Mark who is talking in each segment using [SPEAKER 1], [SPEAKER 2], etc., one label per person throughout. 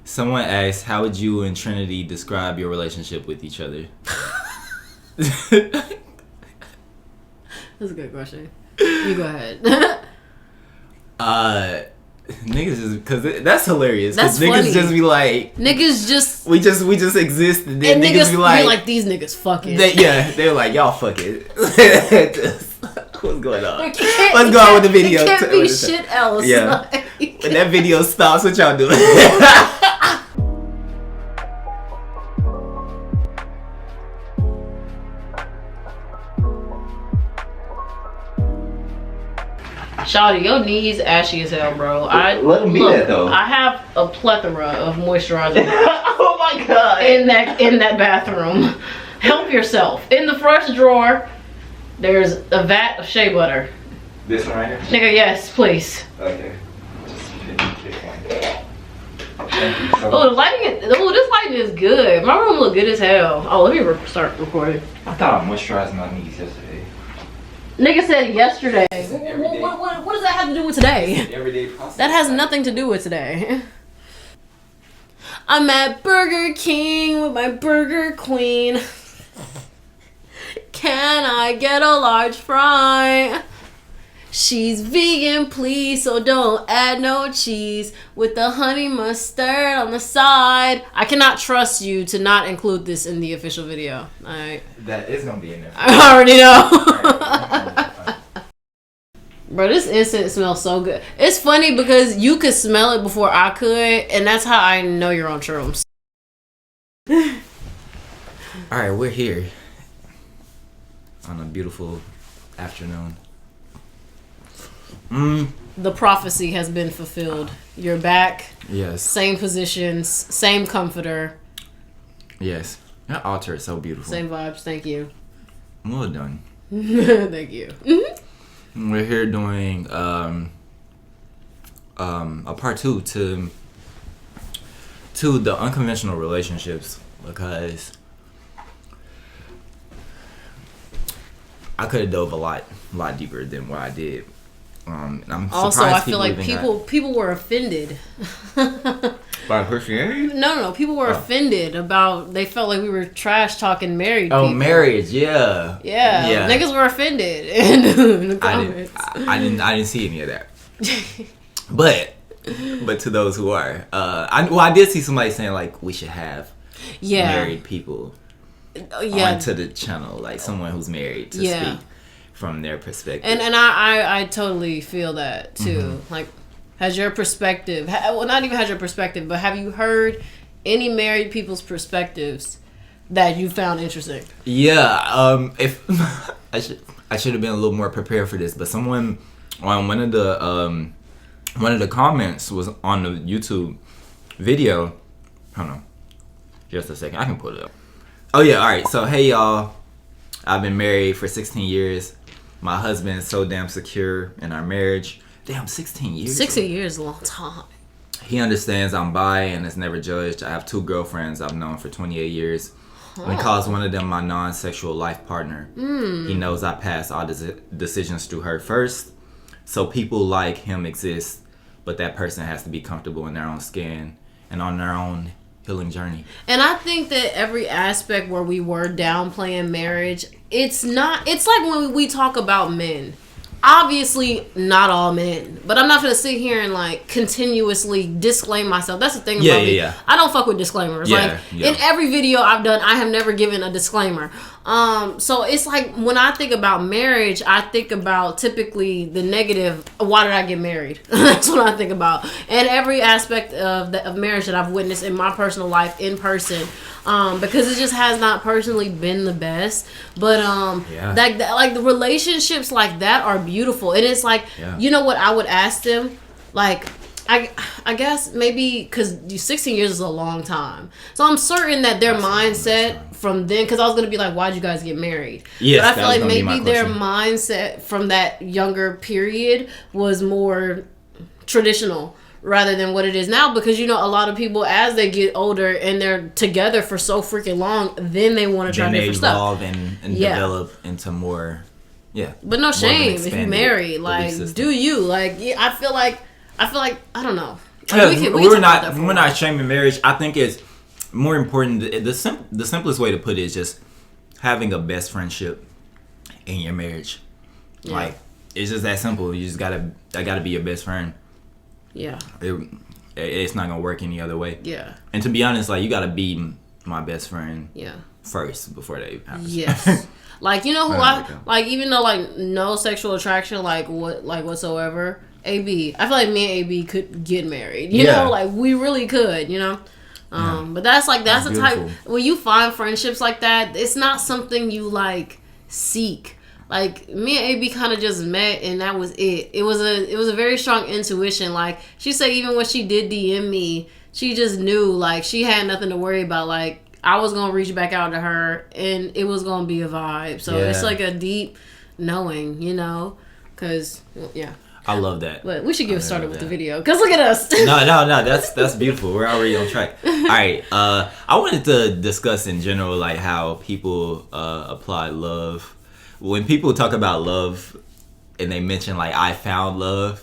[SPEAKER 1] Someone asked, how would you and Trinity describe your relationship with each other?
[SPEAKER 2] That's a good question. You go ahead.
[SPEAKER 1] Niggas just, cause that's hilarious.
[SPEAKER 2] That's
[SPEAKER 1] niggas
[SPEAKER 2] funny.
[SPEAKER 1] just be like,
[SPEAKER 2] niggas just
[SPEAKER 1] we just exist, and then niggas be like
[SPEAKER 2] these niggas fucking.
[SPEAKER 1] They're like, y'all fuck it. What's going on? What's going on with the video?
[SPEAKER 2] It can't be shit else.
[SPEAKER 1] Yeah. When that video stops, what y'all doing?
[SPEAKER 2] Shawty, your knees ashy as hell, bro.
[SPEAKER 1] Let them be that though.
[SPEAKER 2] I have a plethora of moisturizer.
[SPEAKER 1] Oh my god!
[SPEAKER 2] In that bathroom. Help yourself. In the first drawer, there's a vat of shea butter.
[SPEAKER 1] This one right here?
[SPEAKER 2] Nigga, yes, please.
[SPEAKER 1] Okay.
[SPEAKER 2] Oh, the lighting. This lighting is good. My room look good as hell. Oh, let me start recording.
[SPEAKER 1] I thought I moisturized my knees yesterday.
[SPEAKER 2] Nigga said yesterday. What does that have to do with today?
[SPEAKER 1] Everyday process.
[SPEAKER 2] That has nothing to do with today. I'm at Burger King with my burger queen. Can I get a large fry? She's vegan, please, so don't add no cheese. With the honey mustard on the side. I cannot trust you to not include this in the official video. Alright.
[SPEAKER 1] That is gonna be in there.
[SPEAKER 2] I already know. Bro, this incense smells so good. It's funny because you could smell it before I could, and that's how I know you're on shrooms.
[SPEAKER 1] Alright, we're here on a beautiful afternoon.
[SPEAKER 2] The prophecy has been fulfilled. You're back.
[SPEAKER 1] Yes.
[SPEAKER 2] Same positions, same comforter.
[SPEAKER 1] Yes. That altar is so beautiful.
[SPEAKER 2] Same vibes. Thank you.
[SPEAKER 1] Well done.
[SPEAKER 2] Thank you.
[SPEAKER 1] We're here doing a part 2 to the unconventional relationships, because I could have dove a lot deeper than what I did. I'm
[SPEAKER 2] also, I feel like people were offended.
[SPEAKER 1] By Christianity?
[SPEAKER 2] No. People were offended about. They felt like we were trash talking married people.
[SPEAKER 1] Oh, marriage, yeah.
[SPEAKER 2] Niggas were offended in the comments.
[SPEAKER 1] I didn't see any of that. But to those who are, I did see somebody saying like we should have married people onto the channel, like someone who's married to speak from their perspective.
[SPEAKER 2] And I totally feel that too. Mm-hmm. Like, has your perspective, well, not even has your perspective, but have you heard any married people's perspectives that you found interesting?
[SPEAKER 1] Yeah, if I should have been a little more prepared for this, but someone on one of the comments was on the YouTube video. Hold on, just a second, I can pull it up. Oh yeah, all right. So hey y'all, I've been married for 16 years. My husband is so damn secure in our marriage. Damn, 16 years.
[SPEAKER 2] 16 years is a long time.
[SPEAKER 1] He understands I'm bi and is never judged. I have 2 girlfriends I've known for 28 years. And calls one of them my non-sexual life partner. He knows I pass all decisions through her first. So people like him exist, but that person has to be comfortable in their own skin and on their own healing journey.
[SPEAKER 2] And I think that every aspect where we were downplaying marriage, it's like when we talk about men. Obviously, not all men, but I'm not gonna sit here and like continuously disclaim myself. That's the thing about me. Yeah. I don't fuck with disclaimers. In every video I've done, I have never given a disclaimer. So it's like when I think about marriage, I think about typically the negative. Why did I get married? That's what I think about. And every aspect of marriage that I've witnessed in my personal life in person. Because it just has not personally been the best, but like the relationships like that are beautiful. And it's like, you know what I would ask them, like I guess maybe because 16 years is a long time, so I'm certain that their mindset from then, because I was gonna be like, why'd you guys get married? But I feel like maybe their mindset from that younger period was more traditional rather than what it is now, because you know a lot of people as they get older and they're together for so freaking long, then they want to try different stuff.
[SPEAKER 1] Then they evolve and develop into more,
[SPEAKER 2] But no shame if you marry, like do you like? I feel like I don't know.
[SPEAKER 1] we're not shaming marriage. I think it's more important. The simplest way to put it is just having a best friendship in your marriage. Yeah. Like, it's just that simple. You just gotta be your best friend.
[SPEAKER 2] Yeah.
[SPEAKER 1] It's not gonna work any other way.
[SPEAKER 2] Yeah.
[SPEAKER 1] And to be honest, like, you gotta be my best friend.
[SPEAKER 2] Yeah.
[SPEAKER 1] First before that happens.
[SPEAKER 2] Yes. Like, you know who I like, even though like no sexual attraction whatsoever. AB. I feel like me and AB could get married. You know, like we really could, you know. But that's the type when you find friendships like that, it's not something you like seek. Like, me and AB kind of just met, and that was it. It was a very strong intuition. Like, she said even when she did DM me, she just knew, like, she had nothing to worry about. Like, I was going to reach back out to her, and it was going to be a vibe. So, it's like a deep knowing, you know? Because, yeah.
[SPEAKER 1] I love that.
[SPEAKER 2] But we should get started with the video, because look at us.
[SPEAKER 1] No, that's beautiful. We're already on track. All right. I wanted to discuss in general, like, how people apply love. When people talk about love and they mention, like, I found love,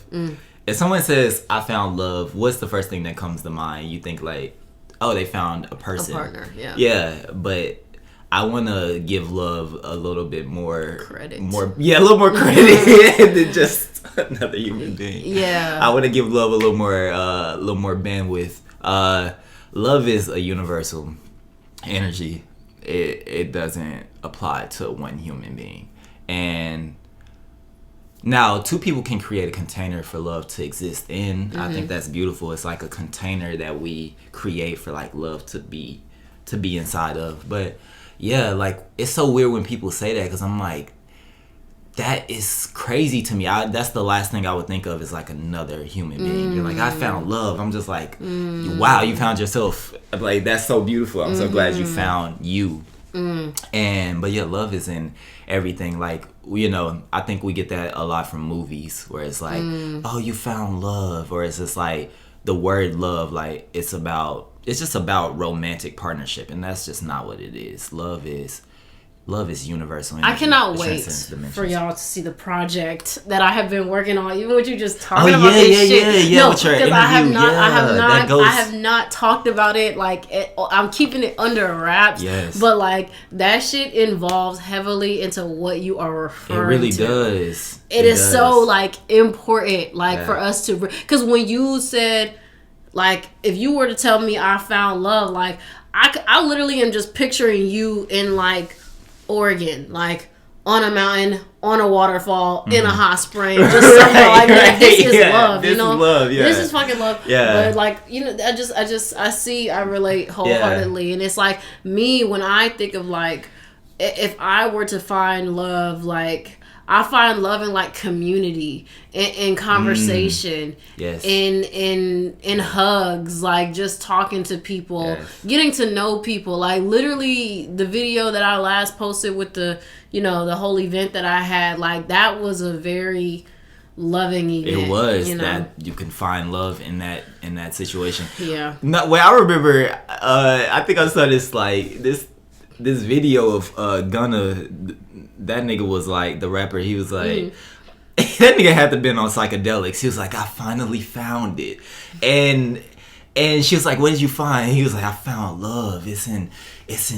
[SPEAKER 1] if someone says, I found love, what's the first thing that comes to mind? You think, like, oh, they found a person.
[SPEAKER 2] A partner, yeah.
[SPEAKER 1] Yeah, but I want to give love a little bit more...
[SPEAKER 2] credit.
[SPEAKER 1] A little more credit than just another human being.
[SPEAKER 2] Yeah.
[SPEAKER 1] I want to give love a little more bandwidth. Love is a universal energy. It doesn't apply to one human being. And now two people can create a container for love to exist in. I think that's beautiful. It's like a container that we create for, like, love to be inside of. But yeah, like, it's so weird when people say that, because I'm like, that is crazy to me. That's the last thing I would think of is, like, another human being. You're like, I found love. I'm just like, wow, you found yourself. Like, that's so beautiful. I'm so glad you found you. But yeah, love is in everything. Like, you know, I think we get that a lot from movies, where it's like, oh, you found love, or it's just like the word love, like, it's just about romantic partnership, and that's just not what it is. Love is universal.
[SPEAKER 2] I cannot wait for y'all to see the project that I have been working on. Even with you just talking about this shit.
[SPEAKER 1] No,
[SPEAKER 2] because I have not talked about it. Like, I'm keeping it under wraps.
[SPEAKER 1] Yes.
[SPEAKER 2] But, like, that shit involves heavily into what you are referring to.
[SPEAKER 1] It really does.
[SPEAKER 2] It is so, like, important, like, for us to... Because when you said, like, if you were to tell me I found love, like, I literally am just picturing you in, like, Oregon, like, on a mountain, on a waterfall, in a hot spring, just something like that. This is love, you know?
[SPEAKER 1] This is love, yeah.
[SPEAKER 2] This is fucking love.
[SPEAKER 1] Yeah.
[SPEAKER 2] But, like, you know, I relate wholeheartedly. And it's like, me, when I think of, like, if I were to find love, like, I find love in, like, community, in conversation, in hugs, like, just talking to people, getting to know people. Like, literally, the video that I last posted with the, you know, the whole event that I had, like, that was a very loving event.
[SPEAKER 1] It was,
[SPEAKER 2] you know?
[SPEAKER 1] that you can find love in that situation.
[SPEAKER 2] Yeah.
[SPEAKER 1] No, well, I remember, I think I saw this, like, this video of Gunna. That nigga was like, the rapper, he was like, that nigga had to have been on psychedelics. He was like, I finally found it. And she was like, what did you find? And he was like, I found love. It's in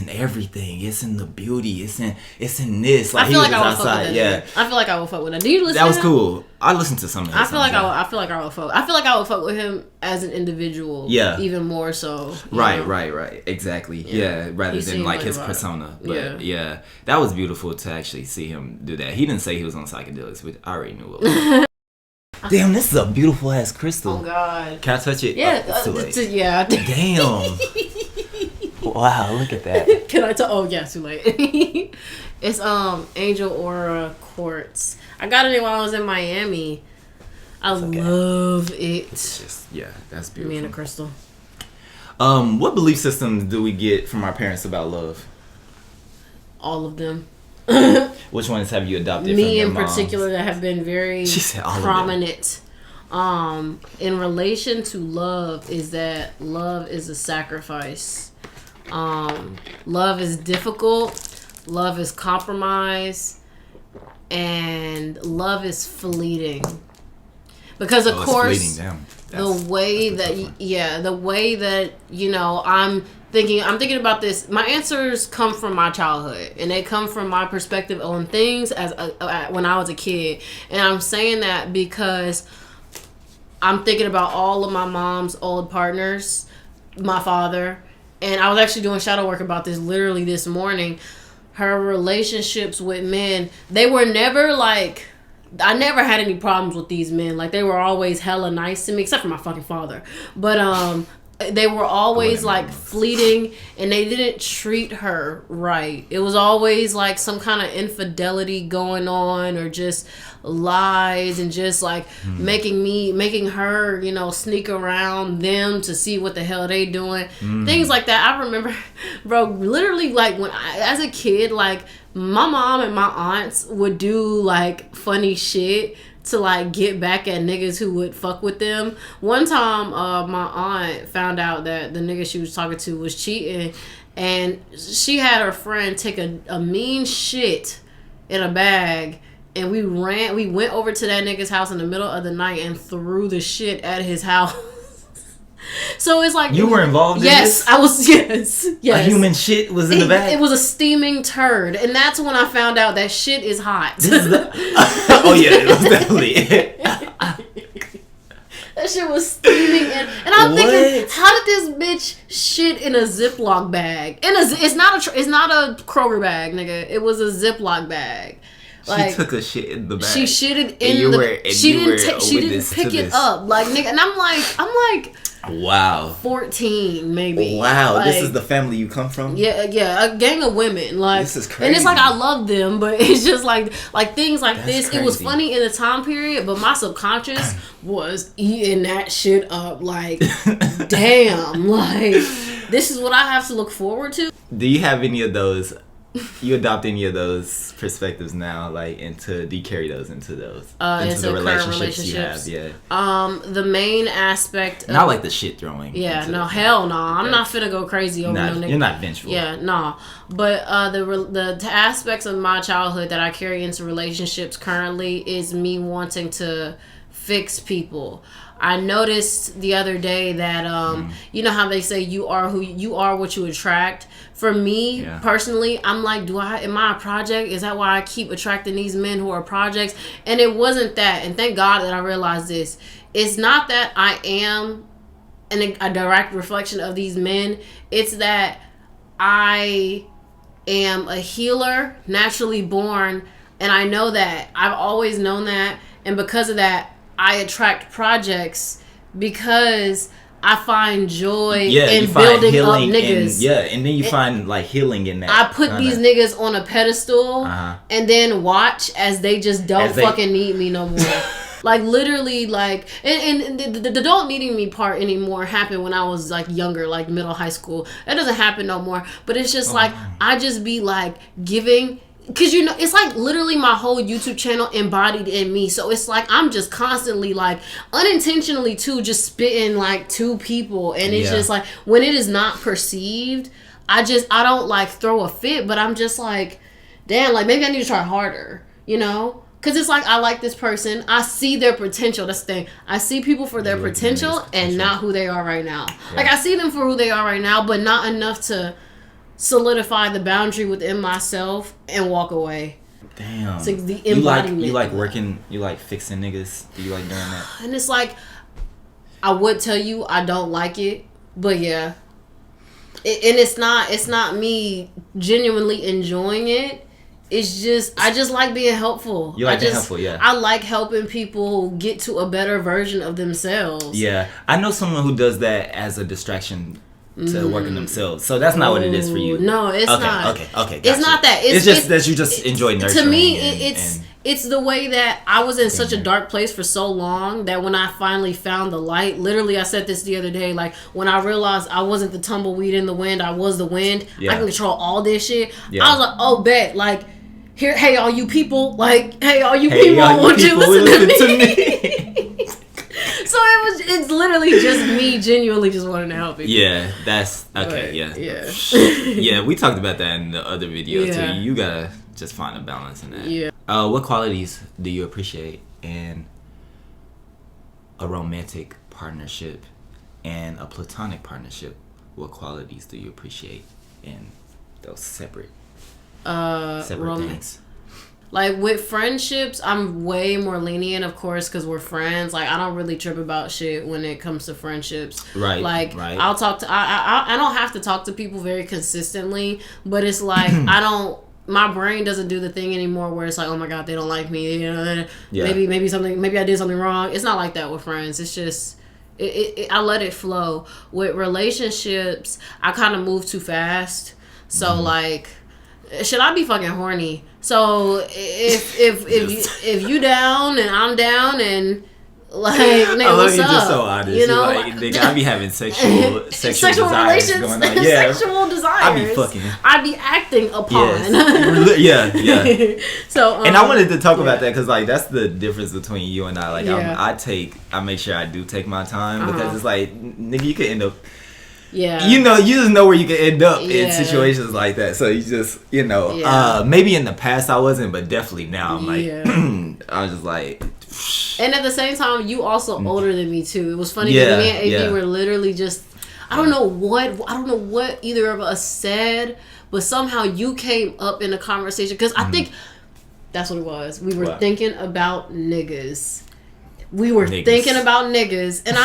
[SPEAKER 1] everything. It's in the beauty. It's in this. Like,
[SPEAKER 2] I feel like I would
[SPEAKER 1] outside.
[SPEAKER 2] fuck with that.
[SPEAKER 1] Yeah.
[SPEAKER 2] I feel like I would fuck with that. Do you listen
[SPEAKER 1] that
[SPEAKER 2] to
[SPEAKER 1] was
[SPEAKER 2] him?
[SPEAKER 1] Cool. I listened to some of his songs.
[SPEAKER 2] I feel like I would fuck with him as an individual.
[SPEAKER 1] Yeah.
[SPEAKER 2] Even more so.
[SPEAKER 1] Right. Exactly. Yeah. Rather than, like, his persona. But yeah. That was beautiful to actually see him do that. He didn't say he was on psychedelics, but I already knew it was. Damn, this is a beautiful ass crystal.
[SPEAKER 2] Oh God.
[SPEAKER 1] Can I touch it?
[SPEAKER 2] Yeah.
[SPEAKER 1] Oh, it's too late.
[SPEAKER 2] Yeah.
[SPEAKER 1] Damn. Wow, look at that.
[SPEAKER 2] Can I tell? Oh yeah, too late. It's Angel Aura Quartz. I got it while I was in Miami. I love it.
[SPEAKER 1] It's just, yeah, that's beautiful.
[SPEAKER 2] Me and a crystal.
[SPEAKER 1] What belief systems do we get from our parents about love?
[SPEAKER 2] All of them.
[SPEAKER 1] Which ones have you adopted?
[SPEAKER 2] Me
[SPEAKER 1] from your
[SPEAKER 2] in
[SPEAKER 1] moms?
[SPEAKER 2] particular, that have been very prominent. In relation to love, is that love is a sacrifice. Love is difficult. Love is compromise, and love is fleeting. Because of course, the way that you know, I'm thinking about this. My answers come from my childhood, and they come from my perspective on things as when I was a kid. And I'm saying that because I'm thinking about all of my mom's old partners, my father, and I was actually doing shadow work about this literally this morning. Her relationships with men, they were never like, I never had any problems with these men. Like, they were always hella nice to me, except for my fucking father. But they were always like fleeting, and they didn't treat her right. It was always like some kind of infidelity going on, or just lies, and just like making her, you know, sneak around them to see what the hell they doing. Things like that. I remember, bro, literally, like, when as a kid, like, my mom and my aunts would do like funny shit to like get back at niggas who would fuck with them. One time, my aunt found out that the nigga she was talking to was cheating, and she had her friend take a mean shit in a bag, and we went over to that nigga's house in the middle of the night and threw the shit at his house. So it's like,
[SPEAKER 1] you were involved in this?
[SPEAKER 2] I was. Yes.
[SPEAKER 1] A human shit was in the bag?
[SPEAKER 2] It was a steaming turd, and that's when I found out that shit is hot.
[SPEAKER 1] Oh yeah, it was definitely it.
[SPEAKER 2] That shit was steaming, and I'm thinking, how did this bitch shit in a Ziploc bag? It's not a Kroger bag, nigga. It was a Ziploc bag. Like,
[SPEAKER 1] she took a shit in the bag.
[SPEAKER 2] She shitted in the. She didn't pick it up, like, nigga. And I'm like.
[SPEAKER 1] Wow.
[SPEAKER 2] 14 maybe.
[SPEAKER 1] Wow,
[SPEAKER 2] like,
[SPEAKER 1] this is the family you come from?
[SPEAKER 2] Yeah, a gang of women. Like,
[SPEAKER 1] this is crazy.
[SPEAKER 2] And it's like, I love them, but it's just like things like this.
[SPEAKER 1] Crazy.
[SPEAKER 2] It was funny in the time period, but my subconscious was eating that shit up. Like, damn, like, this is what I have to look forward to.
[SPEAKER 1] Do you have any of those? You adopt any of those perspectives now, like, do you carry those into the relationships you have? Yeah.
[SPEAKER 2] The main aspect.
[SPEAKER 1] Not like the shit throwing.
[SPEAKER 2] Yeah. No. Hell no. I'm not finna go crazy over no nigga.
[SPEAKER 1] You're not vengeful.
[SPEAKER 2] Yeah. No. But the aspects of my childhood that I carry into relationships currently is me wanting to fix people. I noticed the other day that you know how they say you are what you attract. For me personally, I'm like, am I a project? Is that why I keep attracting these men who are projects? And it wasn't that. And thank God that I realized this. It's not that I am a direct reflection of these men. It's that I am a healer, naturally born, and I know that. I've always known that, and because of that, I attract projects because I find joy in building up niggas.
[SPEAKER 1] And then you find like healing in that.
[SPEAKER 2] I put these niggas on a pedestal and then watch as they just don't fucking need me no more. Like, literally, like, and the don't needing me part anymore happened when I was like younger, like middle high school. That doesn't happen no more. But it's just like, I just be like giving. Because, you know, it's like literally my whole YouTube channel embodied in me. So it's like I'm just constantly, like, unintentionally too, just spitting like to people. And it's just like, when it is not perceived, I don't like throw a fit, but I'm just like, damn, like, maybe I need to try harder, you know? Because it's like, I like this person. I see their potential. That's the thing. I see people for their potential and not who they are right now. Yeah. Like, I see them for who they are right now, but not enough to solidify the boundary within myself and walk away.
[SPEAKER 1] Damn.
[SPEAKER 2] So the embodiment.
[SPEAKER 1] You like working, you like fixing niggas? Do you like doing that?
[SPEAKER 2] And it's like, I would tell you I don't like it, but yeah. And it's not me genuinely enjoying it. It's just, I just like being helpful.
[SPEAKER 1] You like being helpful, yeah.
[SPEAKER 2] I like helping people get to a better version of themselves.
[SPEAKER 1] Yeah. I know someone who does that as a distraction to working themselves. So that's not what it is for you.
[SPEAKER 2] No, it's not.
[SPEAKER 1] Okay.
[SPEAKER 2] Gotcha. It's not that.
[SPEAKER 1] It's just that you just enjoy nurturing.
[SPEAKER 2] To me, it's the way that I was in such a dark place for so long that when I finally found the light, literally, I said this the other day, like, when I realized I wasn't the tumbleweed in the wind, I was the wind. I can control all this shit. I was like, oh, bet, like, here, hey, all you people, like, hey, all you people, won't you listen to me? So it's literally just me genuinely just wanting to help people.
[SPEAKER 1] Yeah, that's okay.
[SPEAKER 2] But,
[SPEAKER 1] Yeah, we talked about that in the other video too. You gotta just find a balance in that.
[SPEAKER 2] Yeah.
[SPEAKER 1] What qualities do you appreciate in a romantic partnership and a platonic partnership, what qualities do you appreciate in those separate things?
[SPEAKER 2] Like with friendships, I'm way more lenient, of course, because we're friends. Like I don't really trip about shit when it comes to friendships.
[SPEAKER 1] Right.
[SPEAKER 2] Like
[SPEAKER 1] right.
[SPEAKER 2] I'll talk to. I don't have to talk to people very consistently, but it's like I don't. My brain doesn't do the thing anymore where it's like, oh my god, they don't like me. You know, maybe I did something wrong. It's not like that with friends. It's just. I let it flow. With relationships, I kind of move too fast. So like, should I be fucking horny? So if you down and I'm down and like, nigga, what's up?
[SPEAKER 1] Just so honest. You know, like, nigga, I be having sexual desires going on. Yeah,
[SPEAKER 2] sexual desires.
[SPEAKER 1] I be fucking.
[SPEAKER 2] I be acting upon.
[SPEAKER 1] Yes. yeah.
[SPEAKER 2] So,
[SPEAKER 1] and I wanted to talk about that because like that's the difference between you and I. Like,
[SPEAKER 2] yeah.
[SPEAKER 1] I make sure I do take my time because it's like, nigga, you could end up.
[SPEAKER 2] Yeah.
[SPEAKER 1] You know, you just know where you can end up in situations like that. So you just, you know, maybe in the past I wasn't, but definitely now I'm like, I was just like.
[SPEAKER 2] And at the same time, you also older than me too. It was funny because me and AB were literally just, I don't know what either of us said, but somehow you came up in a conversation because I think that's what it was. We were thinking about niggas. Thinking about niggas, and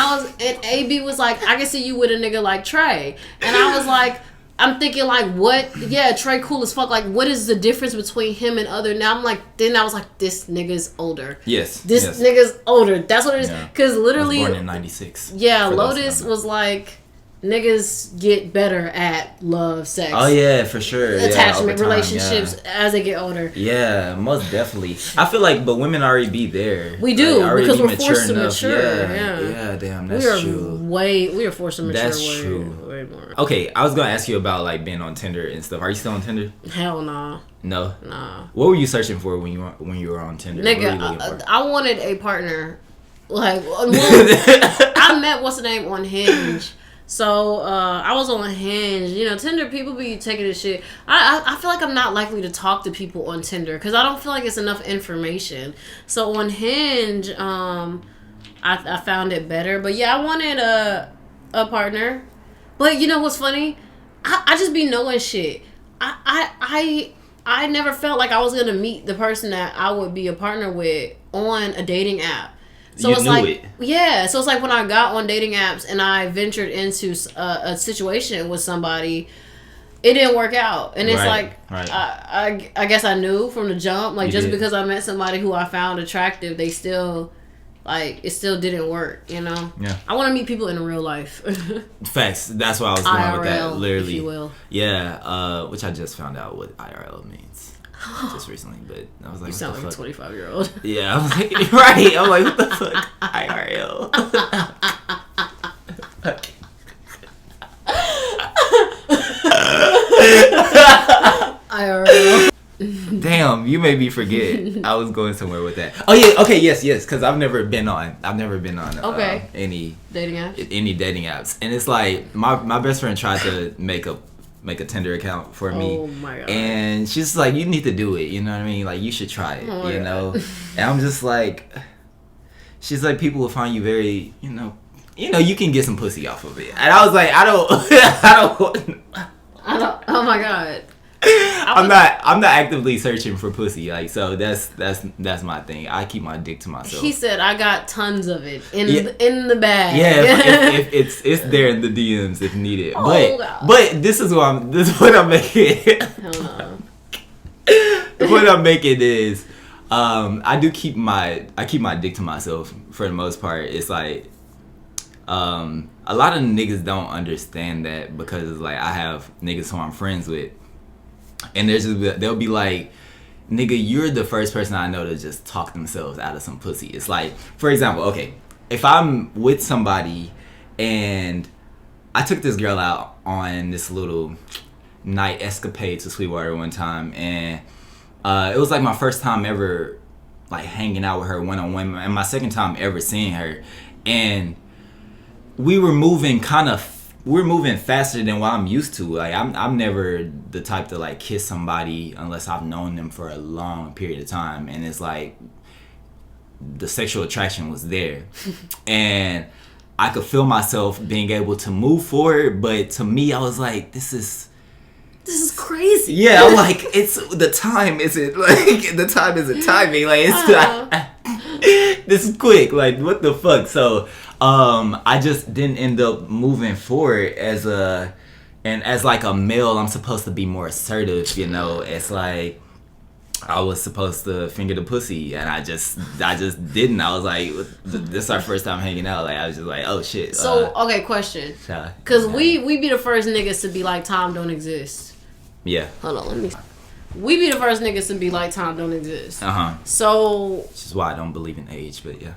[SPEAKER 2] AB was like, I can see you with a nigga like Trei, and I was like, I'm thinking like, what? Yeah, Trei cool as fuck. Like, what is the difference between him and other? Now I'm like, then I was like, this nigga's older.
[SPEAKER 1] Yes,
[SPEAKER 2] this nigga's older. That's what it is. Because literally,
[SPEAKER 1] born in '96.
[SPEAKER 2] Yeah, Lotus was like, niggas get better at love, sex.
[SPEAKER 1] Oh yeah, for sure.
[SPEAKER 2] Attachment, relationships as they get older.
[SPEAKER 1] Yeah, most definitely. I feel like, but women already be there.
[SPEAKER 2] We do
[SPEAKER 1] like,
[SPEAKER 2] because we're forced to mature.
[SPEAKER 1] Yeah, damn, that's true.
[SPEAKER 2] We are forced to mature.
[SPEAKER 1] That's true.
[SPEAKER 2] Way more.
[SPEAKER 1] Okay, I was gonna ask you about like being on Tinder and stuff. Are you still on Tinder?
[SPEAKER 2] Hell nah.
[SPEAKER 1] No.
[SPEAKER 2] Nah.
[SPEAKER 1] What were you searching for when you were on Tinder?
[SPEAKER 2] Nigga, I wanted a partner. Like, I met what's the name on Hinge. So, I was on Hinge. You know, Tinder, people be taking this shit. I feel like I'm not likely to talk to people on Tinder because I don't feel like it's enough information. So, on Hinge, I found it better. But, yeah, I wanted a partner. But, you know what's funny? I just be knowing shit. I never felt like I was going to meet the person that I would be a partner with on a dating app. So it's like, yeah. So it's like when I got on dating apps and I ventured into a situation with somebody, it didn't work out. And it's I guess I knew from the jump, like just because I met somebody who I found attractive, they still, like, it still didn't work, you know? Yeah. I want to meet people in real life.
[SPEAKER 1] Facts. That's why I was going
[SPEAKER 2] IRL,
[SPEAKER 1] with that, literally.
[SPEAKER 2] if you will.
[SPEAKER 1] Yeah, which I just found out what IRL means. Just recently, but I was like,
[SPEAKER 2] you sound like a 25-year-old.
[SPEAKER 1] Yeah, I was like, right. I'm like, what the fuck? IRL.
[SPEAKER 2] IRL.
[SPEAKER 1] Damn, you made me forget. I was going somewhere with that. Oh yeah, okay, yes, because I've never been on any
[SPEAKER 2] dating
[SPEAKER 1] apps, and it's like my best friend tried to make a Tinder account for me.
[SPEAKER 2] Oh my god.
[SPEAKER 1] And she's like, you need to do it, you know what I mean? Like, you should try it, you know? And I'm just like, she's like, people will find you very, you know, you can get some pussy off of it. And I was like, I don't,
[SPEAKER 2] oh my god.
[SPEAKER 1] I'm not actively searching for pussy, like, so that's my thing. I keep my dick to myself.
[SPEAKER 2] He said I got tons of it in the bag.
[SPEAKER 1] Yeah, if it's there in the DMs if needed. But this is what I'm making.
[SPEAKER 2] Hell no.
[SPEAKER 1] What I'm making is, I keep my dick to myself for the most part. It's like, a lot of niggas don't understand that because it's like I have niggas who I'm friends with. And they'll be like, nigga, you're the first person I know to just talk themselves out of some pussy. It's like, for example, okay, if I'm with somebody and I took this girl out on this little night escapade to Sweetwater one time, and it was like my first time ever like hanging out with her one-on-one, and my second time ever seeing her, and we were moving faster than what I'm used to. Like, I'm never the type to like kiss somebody unless I've known them for a long period of time, and it's like the sexual attraction was there. And I could feel myself being able to move forward, but to me, I was like, this is
[SPEAKER 2] crazy.
[SPEAKER 1] Yeah, I'm like, it's the time isn't like the time isn't timing. Like it's this is quick. Like what the fuck? So I just didn't end up moving forward as like a male. I'm supposed to be more assertive. You know, it's like I was supposed to finger the pussy, and I just didn't. I was like, this is our first time hanging out. Like I was just like, oh shit.
[SPEAKER 2] So okay, question. Because we be the first niggas to be like, time don't exist.
[SPEAKER 1] Yeah.
[SPEAKER 2] Hold on, let me. We be the first niggas to be like, time don't exist. So.
[SPEAKER 1] Which is why I don't believe in age, but yeah.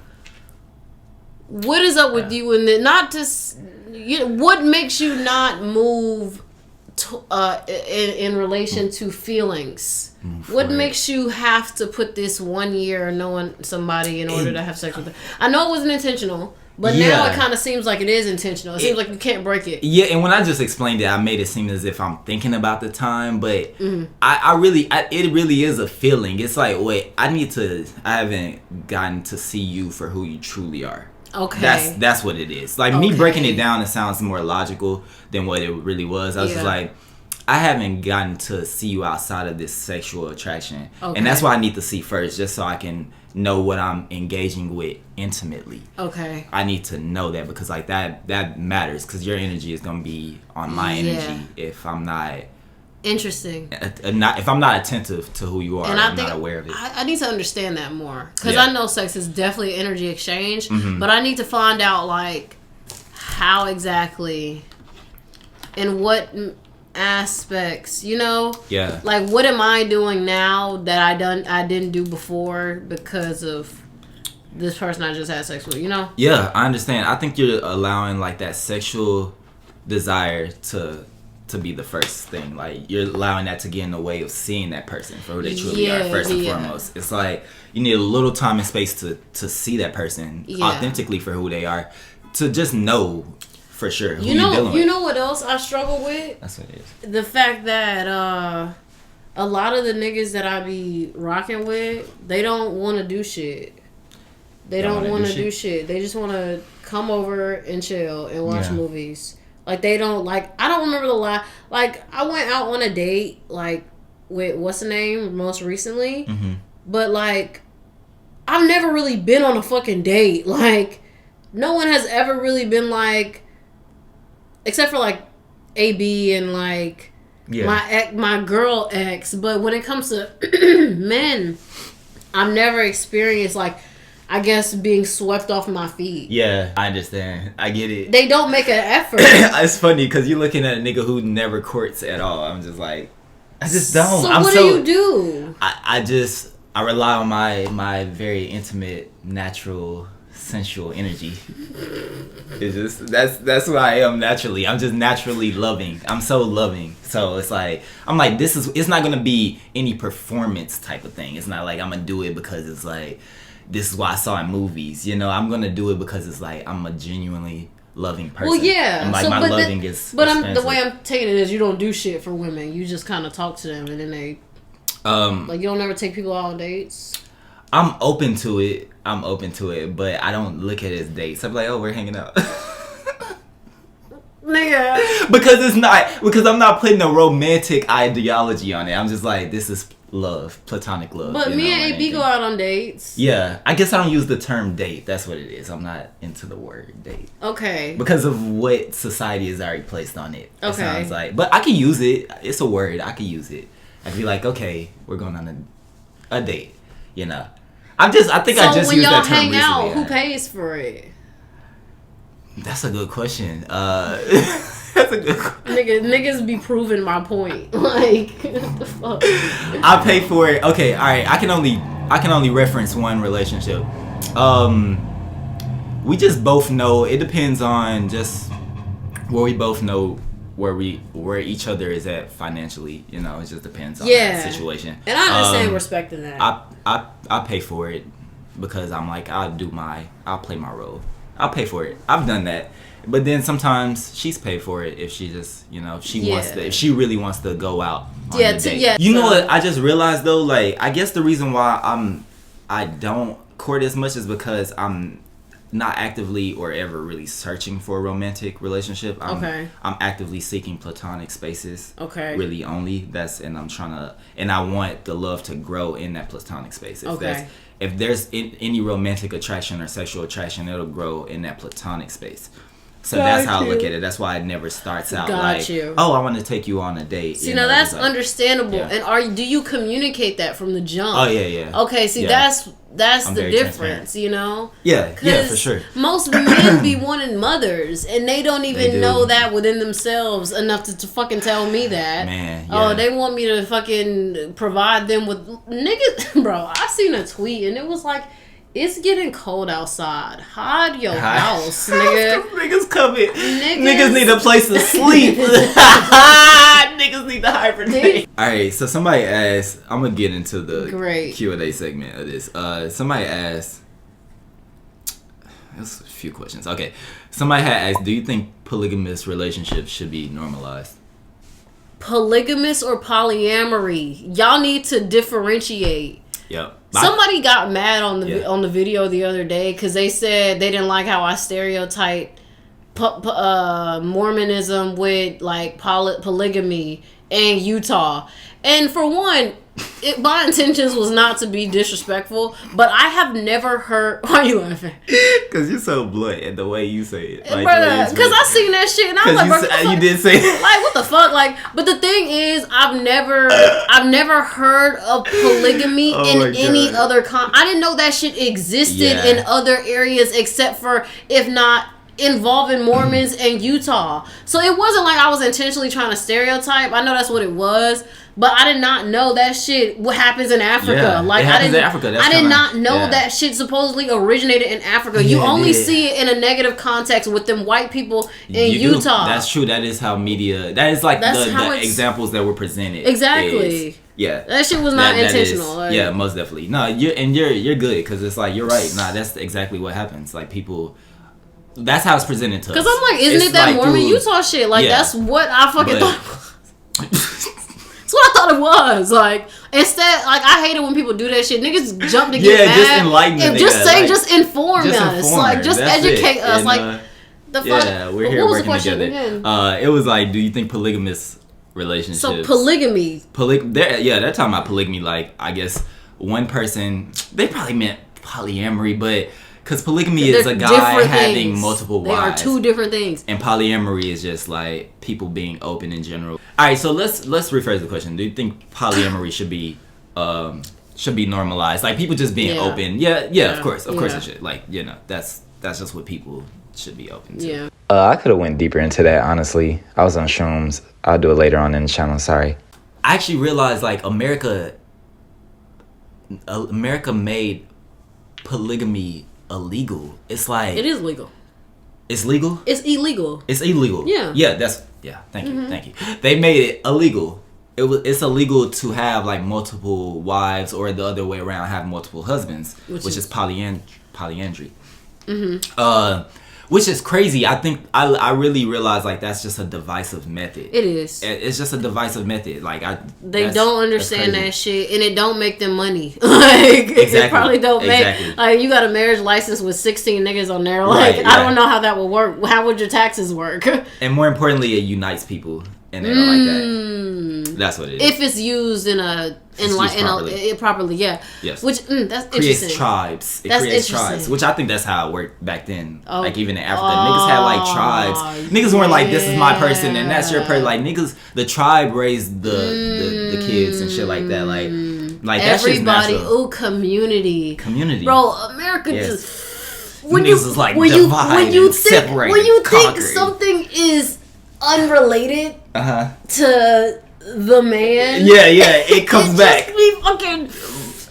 [SPEAKER 2] What is up with you and not to? What makes you not move in relation to feelings? What makes you have to put this 1 year knowing somebody in order to have sex with them? I know it wasn't intentional, but now it kind of seems like it is intentional. It seems like you can't break it.
[SPEAKER 1] Yeah, and when I just explained it, I made it seem as if I'm thinking about the time, but it really is a feeling. It's like, wait, I haven't gotten to see you for who you truly are.
[SPEAKER 2] Okay.
[SPEAKER 1] That's what it is. Like me breaking it down, it sounds more logical than what it really was. I was just like, I haven't gotten to see you outside of this sexual attraction. And that's why I need to see first, just so I can know what I'm engaging with intimately. Okay. I need to know that because like that matters because your energy is going to be on my energy if I'm not...
[SPEAKER 2] Interesting.
[SPEAKER 1] If I'm not attentive to who you are, and I'm not aware of it.
[SPEAKER 2] I need to understand that more because I know sex is definitely an energy exchange, but I need to find out like how exactly and what aspects, you know? Yeah. Like what am I doing now that I didn't do before because of this person I just had sex with, you know?
[SPEAKER 1] Yeah, I understand. I think you're allowing like that sexual desire to be the first thing. Like you're allowing that to get in the way of seeing that person for who they truly are first and foremost. It's like you need a little time and space to see that person authentically for who they are, to just know for sure who you're dealing with.
[SPEAKER 2] You know what else I struggle with?
[SPEAKER 1] That's what it is.
[SPEAKER 2] The fact that a lot of the niggas that I be rocking with, they don't want to do shit. They don't want to do shit. They just want to come over and chill and watch movies. Like, they don't, like, I don't remember the last, like, I went out on a date, like, with, what's the name, most recently, but, like, I've never really been on a fucking date. Like, no one has ever really been, like, except for, like, AB and, like, my girl ex, but when it comes to men, I've never experienced, like, I guess being swept off my feet.
[SPEAKER 1] Yeah, I understand. I get it.
[SPEAKER 2] They don't make an effort.
[SPEAKER 1] It's funny because you're looking at a nigga who never courts at all. I'm just like, I just don't.
[SPEAKER 2] So what do you do?
[SPEAKER 1] I rely on my very intimate, natural, sensual energy. It's just that's who I am naturally. I'm just naturally loving. I'm so loving. So it's like it's not gonna be any performance type of thing. It's not like I'm gonna do it because it's like, this is what I saw in movies, you know. I'm gonna do it because it's like I'm a genuinely loving person.
[SPEAKER 2] Well, yeah.
[SPEAKER 1] And like so, my loving is.
[SPEAKER 2] But the way I'm taking it is, you don't do shit for women. You just kind of talk to them, and then they. Like you don't ever take people out on dates.
[SPEAKER 1] I'm open to it, but I don't look at it as dates. I'm like, oh, we're hanging out.
[SPEAKER 2] Nigga.
[SPEAKER 1] Because I'm not putting a romantic ideology on it. I'm just like, this is love, platonic love.
[SPEAKER 2] But me and AB go out on dates.
[SPEAKER 1] Yeah, I guess I don't use the term date. That's what it is. I'm not into the word date.
[SPEAKER 2] Okay.
[SPEAKER 1] Because of what society has already placed on it.
[SPEAKER 2] Okay.
[SPEAKER 1] It sounds like, but I can use it. It's a word. I can use it. I can be like, okay, we're going on a date. You know. I think I just used that term recently. So when y'all hang out,
[SPEAKER 2] who pays for it?
[SPEAKER 1] That's a good question. That's a good question.
[SPEAKER 2] Niggas be proving my point. Like, what the fuck?
[SPEAKER 1] I pay for it. Okay, all right. I can only reference one relationship. We just both know. It depends on just where we both know where each other is at financially. You know, it just depends on that situation.
[SPEAKER 2] And I understand respecting that.
[SPEAKER 1] I pay for it because I'm like, I'll play my role. I'll pay for it. I've done that. But then sometimes she's paid for it if she just, you know, if she really wants to go out on the date. You know what I just realized though, like, I guess the reason why I don't court as much is because not actively or ever really searching for a romantic relationship. I'm actively seeking platonic spaces.
[SPEAKER 2] Okay.
[SPEAKER 1] Really only and I want the love to grow in that platonic space. If there's any romantic attraction or sexual attraction, it'll grow in that platonic space. So that's how I look at it. That's why it never starts out oh, I want to take you on a date.
[SPEAKER 2] See, now that's understandable. Yeah. And do you communicate that from the jump?
[SPEAKER 1] Oh, yeah.
[SPEAKER 2] Okay, see, that's the difference, you know?
[SPEAKER 1] Yeah, for sure.
[SPEAKER 2] Most men be wanting mothers, and they don't even know that within themselves enough to fucking tell me that.
[SPEAKER 1] Man, yeah.
[SPEAKER 2] Oh, they want me to fucking provide them with... Niggas, bro, I seen a tweet, and it was like... It's getting cold outside. Hide your house, nigga.
[SPEAKER 1] Niggas coming. Niggas need a place to sleep. Niggas need to hibernate. Alright, so somebody asked, I'm going to get into the Q&A segment of this. Somebody asked, there's a few questions. Okay. Somebody had asked, do you think polygamous relationships should be normalized?
[SPEAKER 2] Polygamous or polyamory? Y'all need to differentiate.
[SPEAKER 1] Yep.
[SPEAKER 2] Somebody got mad on the video the other day because they said they didn't like how I stereotyped Mormonism with like polygamy in Utah. And for one, my intentions was not to be disrespectful, but I have never heard... Why are you laughing?
[SPEAKER 1] Because you're so blunt in the way you say it.
[SPEAKER 2] Like, because I seen that shit and I was like...
[SPEAKER 1] You did say it.
[SPEAKER 2] Like, what the fuck? Like, but the thing is, I've never heard of polygamy in any other... I didn't know that shit existed in other areas except for, if not... involving Mormons and Utah. So it wasn't like I was intentionally trying to stereotype. I know that's what it was, but I did not know that shit what happens in Africa.
[SPEAKER 1] Yeah,
[SPEAKER 2] like
[SPEAKER 1] it happens in Africa.
[SPEAKER 2] I did not know that shit supposedly originated in Africa. You only see it in a negative context with them white people in Utah.
[SPEAKER 1] That's true. That is how media. That is like the examples that were presented.
[SPEAKER 2] Exactly.
[SPEAKER 1] Yeah,
[SPEAKER 2] that shit was not intentional.
[SPEAKER 1] Yeah, most definitely. No, you're good because it's like you're right. Nah, that's exactly what happens. Like people. That's how it's presented to us.
[SPEAKER 2] Because I'm like, isn't it that like Mormon Utah shit? Like, that's what I fucking thought. That's what I thought it was. Like, instead, like, I hate it when people do that shit. Niggas jump to get mad.
[SPEAKER 1] Just enlighten
[SPEAKER 2] and just say, like, just inform us. Like, just educate us.
[SPEAKER 1] And,
[SPEAKER 2] like, the fuck.
[SPEAKER 1] Yeah, we're here working together. It was like, do you think polygamous relationships...
[SPEAKER 2] So, polygamy.
[SPEAKER 1] They're talking about polygamy. Like, I guess one person... They probably meant polyamory, but... Because polygamy is a guy having multiple wives.
[SPEAKER 2] They are two different things.
[SPEAKER 1] And polyamory is just like people being open in general. Alright, so let's rephrase the question. Do you think polyamory should be normalized? Like people just being open. Yeah, of course it should. Like, you know, that's just what people should be open to.
[SPEAKER 2] Yeah.
[SPEAKER 3] I could have went deeper into that, honestly. I was on shrooms. I'll do it later on in the channel, sorry.
[SPEAKER 1] I actually realized like America made polygamy illegal. It's like
[SPEAKER 2] it is legal.
[SPEAKER 1] It's legal?
[SPEAKER 2] It's illegal.
[SPEAKER 1] It's illegal.
[SPEAKER 2] Yeah.
[SPEAKER 1] Yeah, thank you. They made it illegal. It's illegal to have like multiple wives or the other way around, have multiple husbands, which is polyandry. Which is crazy. I think I really realize like that's just a divisive method.
[SPEAKER 2] It is.
[SPEAKER 1] It's just a divisive method. Like
[SPEAKER 2] they don't understand that shit, and it don't make them money. Like it probably don't make. Like you got a marriage license with 16 niggas on there. Like I don't know how that would work. How would your taxes work?
[SPEAKER 1] And more importantly, it unites people, and they don't like that. That's what it is.
[SPEAKER 2] If it's used properly, yeah.
[SPEAKER 1] Yes.
[SPEAKER 2] Which that's
[SPEAKER 1] creates
[SPEAKER 2] interesting.
[SPEAKER 1] Tribes. It creates tribes, which I think that's how it worked back then. Like even in Africa, niggas had like tribes. Niggas weren't like, this is my person and that's your person. Like niggas, the tribe raised the kids and shit like that. Like that shit's natural.
[SPEAKER 2] Ooh, community, bro. America just
[SPEAKER 1] when you
[SPEAKER 2] separate, when you think something is unrelated to the man,
[SPEAKER 1] it comes back.
[SPEAKER 2] Just be fucking.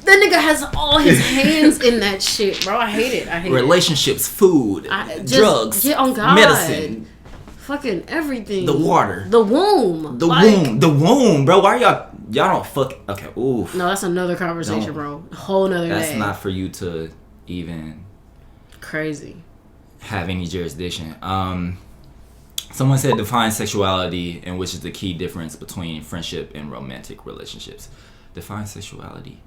[SPEAKER 2] That nigga has all his hands in that shit, bro. I hate it.
[SPEAKER 1] Relationships, food, drugs, medicine,
[SPEAKER 2] fucking everything.
[SPEAKER 1] The water,
[SPEAKER 2] the womb,
[SPEAKER 1] the womb, bro. Why y'all don't fuck? Okay, oof.
[SPEAKER 2] No, that's another conversation, bro. A whole nother day.
[SPEAKER 1] That's not for you to even
[SPEAKER 2] crazy
[SPEAKER 1] have any jurisdiction. Someone said define sexuality, and which is the key difference between friendship and romantic relationships. Define sexuality.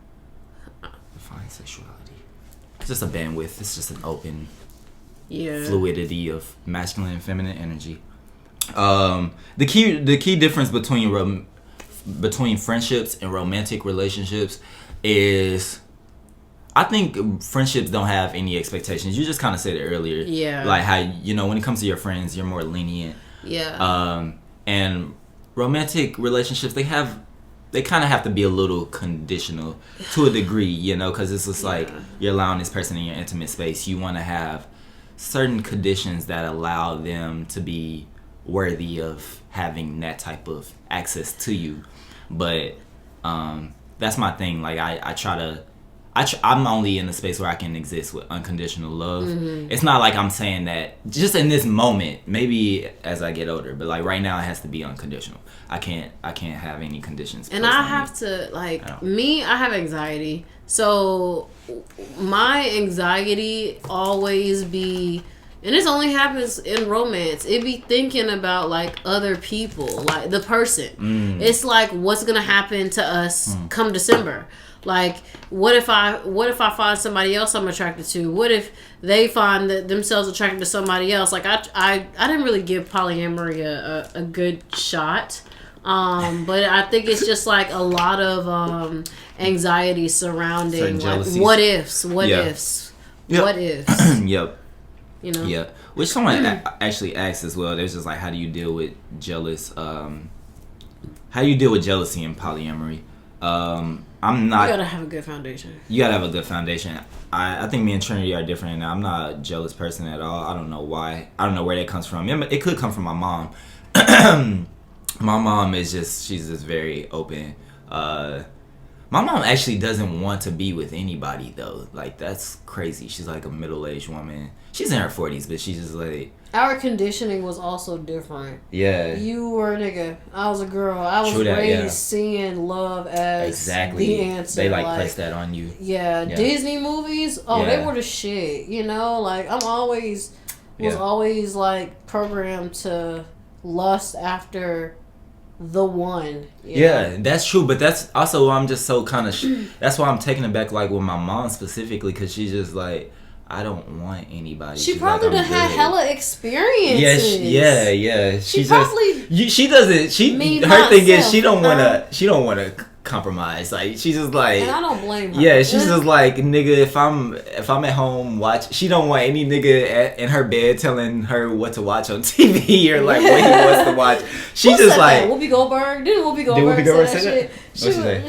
[SPEAKER 1] It's just a bandwidth. It's just an open fluidity of masculine and feminine energy. The key difference between friendships and romantic relationships is, I think friendships don't have any expectations. You just kind of said it earlier.
[SPEAKER 2] Yeah.
[SPEAKER 1] Like how, when it comes to your friends, you're more lenient.
[SPEAKER 2] Yeah.
[SPEAKER 1] And romantic relationships, they kind of have to be a little conditional to a degree, because it's just like you're allowing this person in your intimate space. You want to have certain conditions that allow them to be worthy of having that type of access to you. But that's my thing. Like I'm only in a space where I can exist with unconditional love. Mm-hmm. It's not like I'm saying that just in this moment, maybe as I get older, but like right now it has to be unconditional. I can't have any conditions.
[SPEAKER 2] And I have to, like, I have anxiety. So my anxiety always be, and this only happens in romance, it be thinking about like other people, like the person. It's like, what's gonna happen to us come December? Like, what if I find somebody else I'm attracted to? What if they find themselves attracted to somebody else? Like, I didn't really give polyamory a good shot. But I think it's just like a lot of anxiety surrounding like what ifs.
[SPEAKER 1] Yep. Yeah. Which someone actually asked as well. There's just like, how do you deal with jealousy in polyamory? I'm not.
[SPEAKER 2] You gotta have a good foundation.
[SPEAKER 1] You gotta have a good foundation. I think me and Trinity are different, and I'm not a jealous person at all. I don't know why. I don't know where that comes from. It could come from my mom. My mom she's just very open. My mom actually doesn't want to be with anybody though. Like, that's crazy. She's like a middle-aged woman. She's in her 40s, but she's just like.
[SPEAKER 2] Our conditioning was also different.
[SPEAKER 1] Yeah.
[SPEAKER 2] You were a nigga. I was a girl. I was raised seeing love as the answer.
[SPEAKER 1] They place that on you.
[SPEAKER 2] Yeah. Disney movies. Oh, they were the shit. Like I'm always always like programmed to lust after the one.
[SPEAKER 1] Yeah, that's true. But that's also why I'm just so kind of. That's why I'm taking it back, like with my mom specifically, because she's just like, I don't want anybody.
[SPEAKER 2] She probably done had hella experiences.
[SPEAKER 1] Yeah. She probably. Her thing is she don't wanna compromise. Like, she's just like.
[SPEAKER 2] And I don't blame her.
[SPEAKER 1] Yeah, she's just like, nigga. If I'm at home she don't want any nigga in her bed telling her what to watch on TV or like what he wants to watch. She just like.
[SPEAKER 2] Whoopi Goldberg. Didn't Whoopi Goldberg say that shit?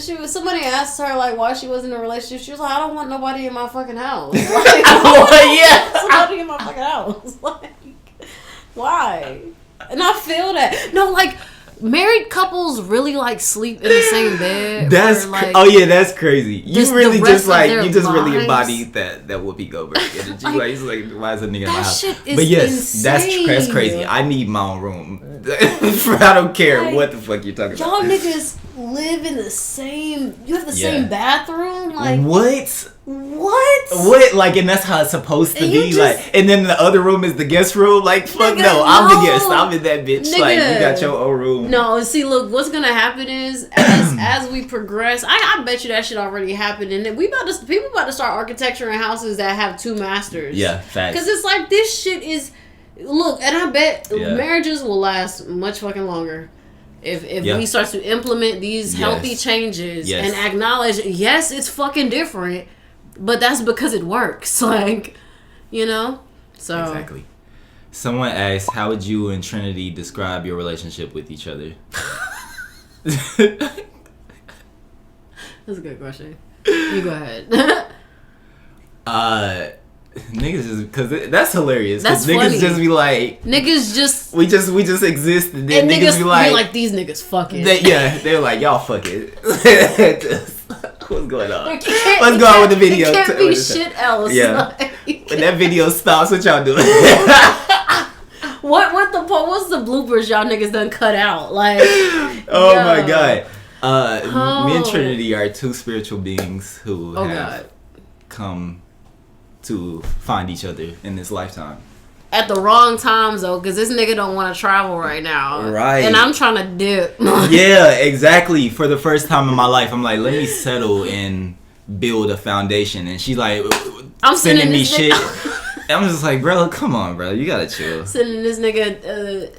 [SPEAKER 2] She was. Somebody asked her like why she was in a relationship. She was like, I don't want nobody in my fucking house. Like, somebody in my fucking house. Like, why? And I feel that. No, like. Married couples really like sleep in the same bed.
[SPEAKER 1] That's that's crazy. You really just really embodied that Whoopi Goldberg energy. like why is a nigga in my house? But yes,
[SPEAKER 2] insane.
[SPEAKER 1] that's crazy. I need my own room. I don't care what the fuck you're talking about.
[SPEAKER 2] Y'all niggas live in the same. You have the same bathroom. Like
[SPEAKER 1] what?
[SPEAKER 2] What?
[SPEAKER 1] Like, and that's how it's supposed to be. Like, and then the other room is the guest room. Like, fuck no, I'm the guest. I'm in that bitch. Nigga. Like, you got your own room.
[SPEAKER 2] No, see, look, what's gonna happen is as we progress, I bet you that shit already happened, and people about to start architecturing houses that have two masters.
[SPEAKER 1] Yeah, facts.
[SPEAKER 2] Because it's like this shit is. Look, and I bet marriages will last much fucking longer. If we start to implement these healthy changes and acknowledge, yes, it's fucking different, but that's because it works. Like, so.
[SPEAKER 1] Exactly. Someone asked, how would you and Trinity describe your relationship with each other?
[SPEAKER 2] That's a good question. You go ahead.
[SPEAKER 1] Niggas just, because that's hilarious.
[SPEAKER 2] That's
[SPEAKER 1] niggas
[SPEAKER 2] funny.
[SPEAKER 1] Just be like,
[SPEAKER 2] niggas just
[SPEAKER 1] we just exist, and then niggas be like
[SPEAKER 2] these niggas fucking.
[SPEAKER 1] They're like, y'all fuck it. What's going on? What's going on with the video?
[SPEAKER 2] It can't be shit else.
[SPEAKER 1] Yeah. When that video stops, what y'all doing?
[SPEAKER 2] What's the bloopers y'all niggas done cut out? Like,
[SPEAKER 1] oh my god. Me and Trinity are two spiritual beings who have come to find each other in this lifetime.
[SPEAKER 2] At the wrong times though, because this nigga don't want to travel right now.
[SPEAKER 1] Right.
[SPEAKER 2] And I'm trying to dip.
[SPEAKER 1] Yeah, exactly. For the first time in my life, I'm like, let me settle and build a foundation. And she's like, I'm sending me shit. I'm just like, bro, come on, bro, you gotta chill.
[SPEAKER 2] Sending this nigga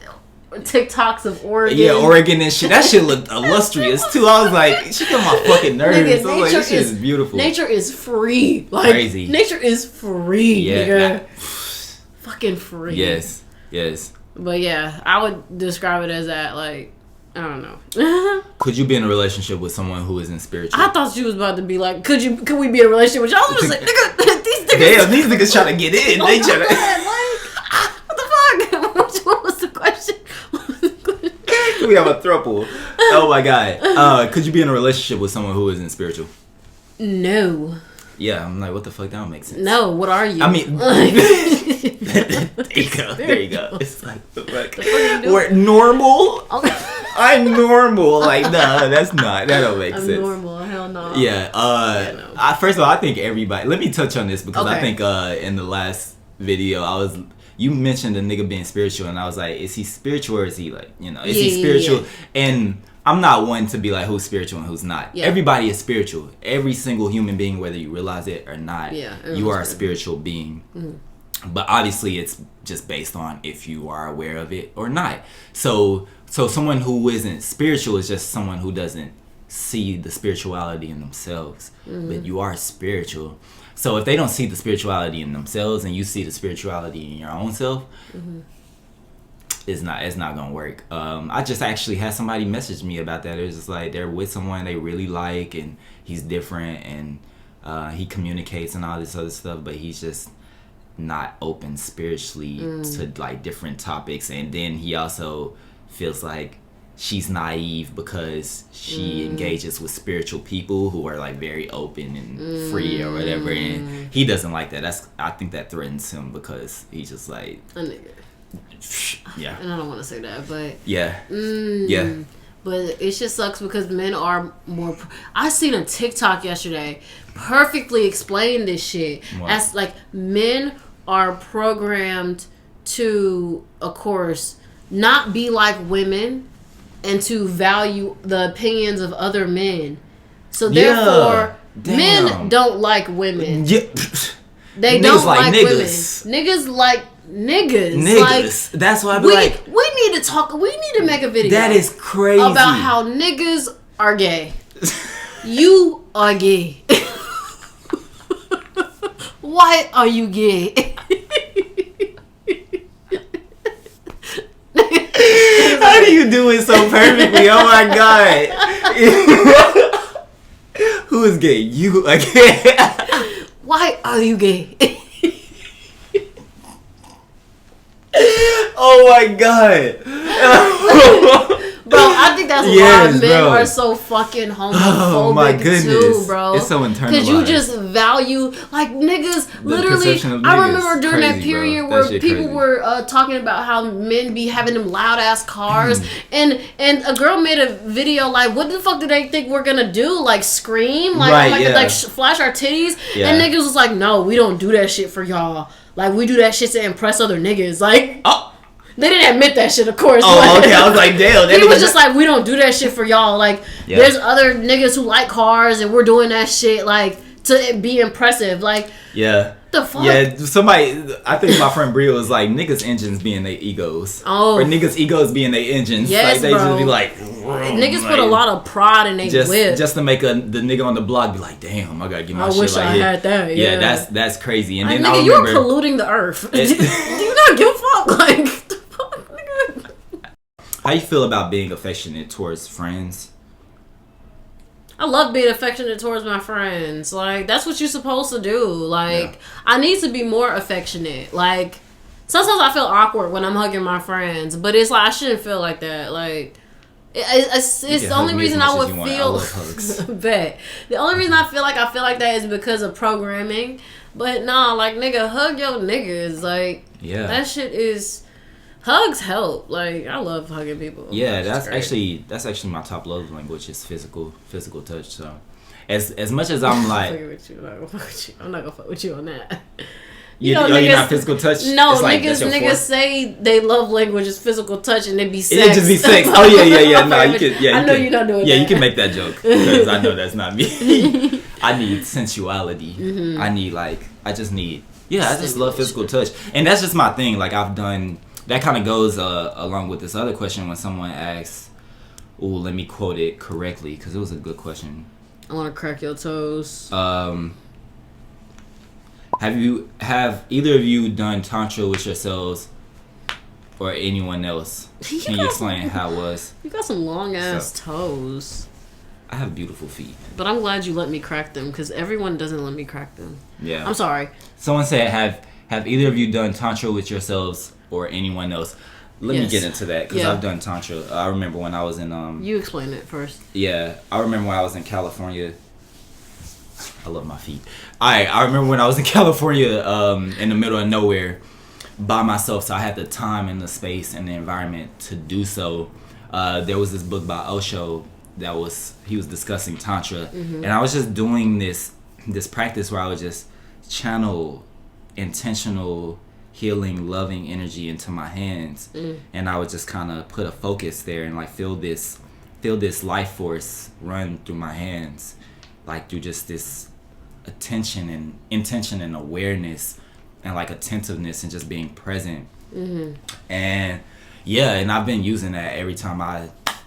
[SPEAKER 2] TikToks of Oregon.
[SPEAKER 1] Yeah, Oregon and shit. That shit looked illustrious too. I was like, she got my fucking nerves.
[SPEAKER 2] Nigga,
[SPEAKER 1] I was like, this shit is beautiful.
[SPEAKER 2] Nature is free. Like,
[SPEAKER 1] crazy.
[SPEAKER 2] Nature is free,
[SPEAKER 1] Yeah.
[SPEAKER 2] nigga. Fucking free.
[SPEAKER 1] Yes.
[SPEAKER 2] But yeah, I would describe it as that, like, I don't know.
[SPEAKER 1] Could you be in a relationship with someone who isn't spiritual?
[SPEAKER 2] I thought she was about to be like, could we be in a relationship with you? I was just like, nigga, these niggas.
[SPEAKER 1] Damn, these niggas trying to get in.
[SPEAKER 2] Oh
[SPEAKER 1] They
[SPEAKER 2] my
[SPEAKER 1] trying to.
[SPEAKER 2] God, like, what the fuck? What was the question?
[SPEAKER 1] We have a throuple. Oh my god. Could you be in a relationship with someone who isn't spiritual?
[SPEAKER 2] No.
[SPEAKER 1] Yeah, I'm like, what the fuck? That don't make sense.
[SPEAKER 2] No, what are you?
[SPEAKER 1] I mean, there you go. It's like, the fuck? We're normal. I'm normal. Like, nah, that's not. That don't make sense.
[SPEAKER 2] I'm normal. Hell no.
[SPEAKER 1] Yeah.
[SPEAKER 2] No.
[SPEAKER 1] First of all, I think everybody. Let me touch on this because I
[SPEAKER 2] Okay.
[SPEAKER 1] think in the last video you mentioned a nigga being spiritual, and I was like, is he spiritual or is he like, is he spiritual?
[SPEAKER 2] Yeah.
[SPEAKER 1] And I'm not one to be like who's spiritual and who's not.
[SPEAKER 2] Yeah.
[SPEAKER 1] Everybody is spiritual. Every single human being, whether you realize it or not, you are a spiritual being. Mm-hmm. But obviously, it's just based on if you are aware of it or not. So someone who isn't spiritual is just someone who doesn't see the spirituality in themselves. Mm-hmm. But you are spiritual. So if they don't see the spirituality in themselves and you see the spirituality in your own self, mm-hmm. it's not gonna work. I just actually had somebody message me about that. It was just like they're with someone they really like and he's different and he communicates and all this other stuff, but he's just not open spiritually to like different topics. And then he also feels like she's naive because she engages with spiritual people who are like very open and free or whatever, and he doesn't like that. I think that threatens him because he's just like
[SPEAKER 2] a nigga.
[SPEAKER 1] Yeah.
[SPEAKER 2] And I don't want to say that, but
[SPEAKER 1] yeah. Yeah.
[SPEAKER 2] But it just sucks because men are more. I seen a TikTok yesterday perfectly explain this shit.
[SPEAKER 1] What?
[SPEAKER 2] As like men are programmed to, of course, not be like women and to value the opinions of other men. So therefore, men don't like women.
[SPEAKER 1] Yeah.
[SPEAKER 2] They
[SPEAKER 1] Niggas
[SPEAKER 2] don't like
[SPEAKER 1] niggas.
[SPEAKER 2] women. Niggas like niggas.
[SPEAKER 1] Niggas.
[SPEAKER 2] Like,
[SPEAKER 1] that's why I be like,
[SPEAKER 2] we need to talk. We need to make a video.
[SPEAKER 1] that is crazy.
[SPEAKER 2] About how niggas are gay. You are gay. Why are you gay?
[SPEAKER 1] How do you do it so perfectly? Oh my god. Who is gay? You again.
[SPEAKER 2] Why are you gay?
[SPEAKER 1] Oh my god.
[SPEAKER 2] Bro, I think that's why men are so fucking homophobic too, bro.
[SPEAKER 1] It's so internalized.
[SPEAKER 2] Because you just value, like, niggas, literally, I remember during that period where people were talking about how men be having them loud ass cars, and a girl made a video like, what the fuck do they think we're gonna do? Like, scream? Like, flash our titties? Yeah. And niggas was like, no, we don't do that shit for y'all. Like, we do that shit to impress other niggas. Like, they didn't admit that shit, of course.
[SPEAKER 1] Oh, okay. I was like, damn.
[SPEAKER 2] He was just like, we don't do that shit for y'all. Like, there's other niggas who like cars, and we're doing that shit, like, to be impressive. Like,
[SPEAKER 1] yeah.
[SPEAKER 2] The fuck?
[SPEAKER 1] Yeah, somebody, I think my friend Bria was like, niggas' engines being their egos.
[SPEAKER 2] Oh.
[SPEAKER 1] Or niggas' egos being their engines.
[SPEAKER 2] Yes,
[SPEAKER 1] like, they
[SPEAKER 2] bro.
[SPEAKER 1] just be like,
[SPEAKER 2] niggas put a lot of pride in their whip.
[SPEAKER 1] Just to make the nigga on the block be like, damn, I gotta get my shit
[SPEAKER 2] wish
[SPEAKER 1] like
[SPEAKER 2] I had that. Yeah,
[SPEAKER 1] that's crazy. And
[SPEAKER 2] like,
[SPEAKER 1] then
[SPEAKER 2] nigga, you're polluting the earth. Do you not give a fuck? Like, the fuck, nigga?
[SPEAKER 1] How you feel about being affectionate towards friends?
[SPEAKER 2] I love being affectionate towards my friends. Like, that's what you're supposed to do. Like, I need to be more affectionate. Like, sometimes I feel awkward when I'm hugging my friends, but it's like, I shouldn't feel like that. Like, it's the only reason I would feel bet. The only reason I feel like that is because of programming. But nah, like, nigga, hug your niggas. Like, that shit is. Hugs help. Like, I love hugging people.
[SPEAKER 1] Yeah, that's actually my top love language is physical touch. So, as much as I'm like,
[SPEAKER 2] I'm not gonna fuck with you on that.
[SPEAKER 1] You know, you're not physical touch.
[SPEAKER 2] No, like, niggas say they love language is physical touch, and it be sex.
[SPEAKER 1] It just be sex. Oh yeah. No, you can. Yeah,
[SPEAKER 2] I know you're not doing that.
[SPEAKER 1] Yeah, you can make that joke because I know that's not me. I need sensuality. Mm-hmm. I just need Yeah, I just love physical touch, and that's just my thing. Like I've done that kind of goes along with this other question when someone asks, "Oh, let me quote it correctly because it was a good question."
[SPEAKER 2] I want to crack your toes.
[SPEAKER 1] Have either of you done tantra with yourselves or anyone else? Can you explain how it was?
[SPEAKER 2] You got some long ass toes.
[SPEAKER 1] I have beautiful feet.
[SPEAKER 2] But I'm glad you let me crack them because everyone doesn't let me crack them.
[SPEAKER 1] Yeah.
[SPEAKER 2] I'm sorry.
[SPEAKER 1] Someone said, have either of you done tantra with yourselves or anyone else? Let me get into that because I've done tantra. I remember when I was in
[SPEAKER 2] You explain it first.
[SPEAKER 1] Yeah, I remember when I was in California. I love my feet. I remember when I was in California, in the middle of nowhere, by myself. So I had the time and the space and the environment to do so. There was this book by Osho he was discussing tantra, and I was just doing this practice where I would just channel intentional healing, loving energy into my hands, and I would just kind of put a focus there and like feel this life force run through my hands, like through just this attention and intention and awareness and like attentiveness and just being present. And yeah, and I've been using that every time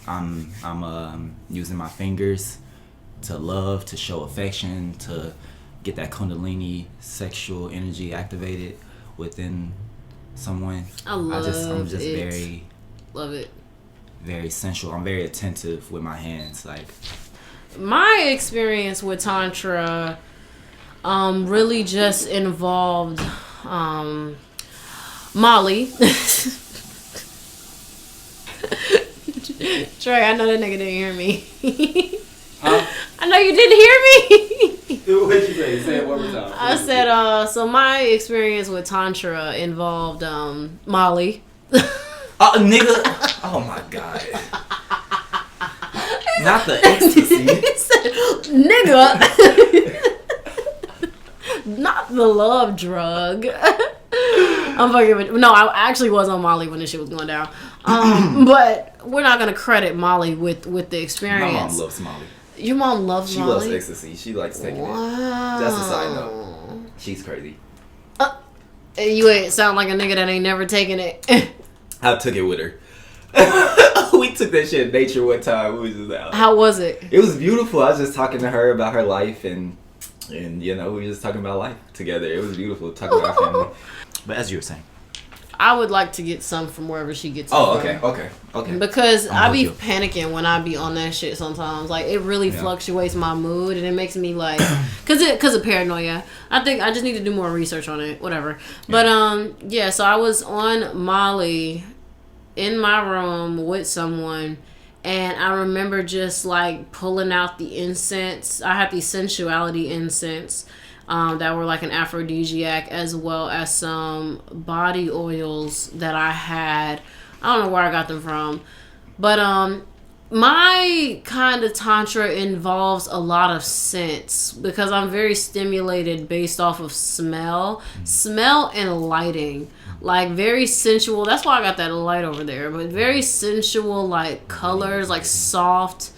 [SPEAKER 1] I'm using my fingers to love, to show affection, to get that kundalini sexual energy activated within someone. I'm just very
[SPEAKER 2] love it.
[SPEAKER 1] Very sensual. I'm very attentive with my hands. Like
[SPEAKER 2] my experience with tantra really just involved Molly. Trey, I know that nigga didn't hear me.
[SPEAKER 1] Huh?
[SPEAKER 2] I know you didn't hear me.
[SPEAKER 1] What'd you say? Say it one more time.
[SPEAKER 2] I said, so my experience with tantra involved Molly.
[SPEAKER 1] Nigga. Oh my god. Not the ecstasy.
[SPEAKER 2] Nigga. Not the love drug. I'm fucking with. No, I actually was on Molly when this shit was going down. But we're not gonna credit Molly with the experience.
[SPEAKER 1] My mom loves Molly.
[SPEAKER 2] Your mom loves Molly?
[SPEAKER 1] She loves ecstasy. She likes taking it. That's a side note. She's crazy.
[SPEAKER 2] You ain't sound like a nigga that ain't never taken it.
[SPEAKER 1] I took it with her. We took that shit in nature one time. We was just out.
[SPEAKER 2] How was it?
[SPEAKER 1] It was beautiful. I was just talking to her about her life and you know, we were just talking about life together. It was beautiful talking about our family. But as you were saying,
[SPEAKER 2] I would like to get some from wherever she gets it
[SPEAKER 1] from. Okay.
[SPEAKER 2] Because I be panicking when I be on that shit sometimes. Like, it really fluctuates my mood, and it makes me, like... Because of paranoia. I think I just need to do more research on it. Whatever. Yeah. But, so I was on Molly in my room with someone, and I remember just, like, pulling out the incense. I had the sensuality incense. That were like an aphrodisiac, as well as some body oils that I had. I don't know where I got them from, but my kind of tantra involves a lot of scents because I'm very stimulated based off of smell and lighting, like very sensual. That's why I got that light over there, but very sensual, like colors, like soft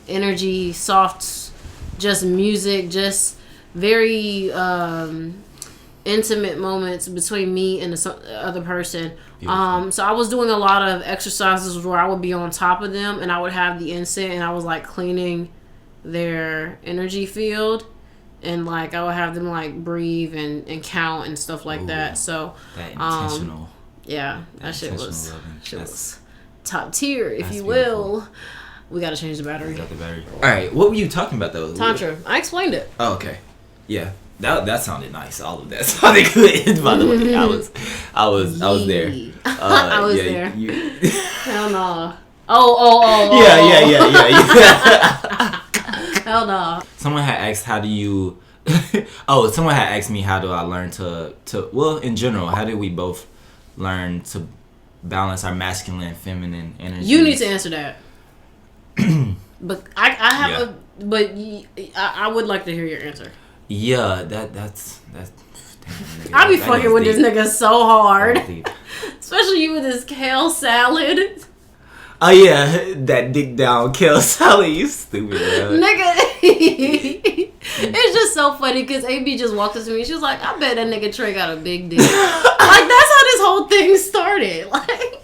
[SPEAKER 2] energy, soft, just music, just very intimate moments between me and the other person. So I was doing a lot of exercises where I would be on top of them and I would have the incense and I was like cleaning their energy field, and like I would have them like breathe and count and stuff like that. So
[SPEAKER 1] that intentional.
[SPEAKER 2] That shit was top tier, if you will. We gotta change the battery.
[SPEAKER 1] All right, what were you talking about though?
[SPEAKER 2] Tantra. I explained it.
[SPEAKER 1] Oh, okay. Yeah, that sounded nice. All of that sounded good. By the way, I was there.
[SPEAKER 2] I was there. Hell no. Oh.
[SPEAKER 1] Yeah.
[SPEAKER 2] Hell no.
[SPEAKER 1] Someone had asked, how do you? Someone had asked me, how do I learn to? Well, in general, how did we both learn to balance our masculine and feminine energy?
[SPEAKER 2] You need to answer that. But I have but I would like to hear your answer.
[SPEAKER 1] Yeah, that's.
[SPEAKER 2] I be fucking with this nigga so hard, especially you with this kale salad.
[SPEAKER 1] Oh yeah, that dick down kale salad. You stupid, bro.
[SPEAKER 2] Nigga. It's just so funny because AB just walked up to me. She was like, I bet that nigga Trey got a big dick. Like, that's how this whole thing started. Like,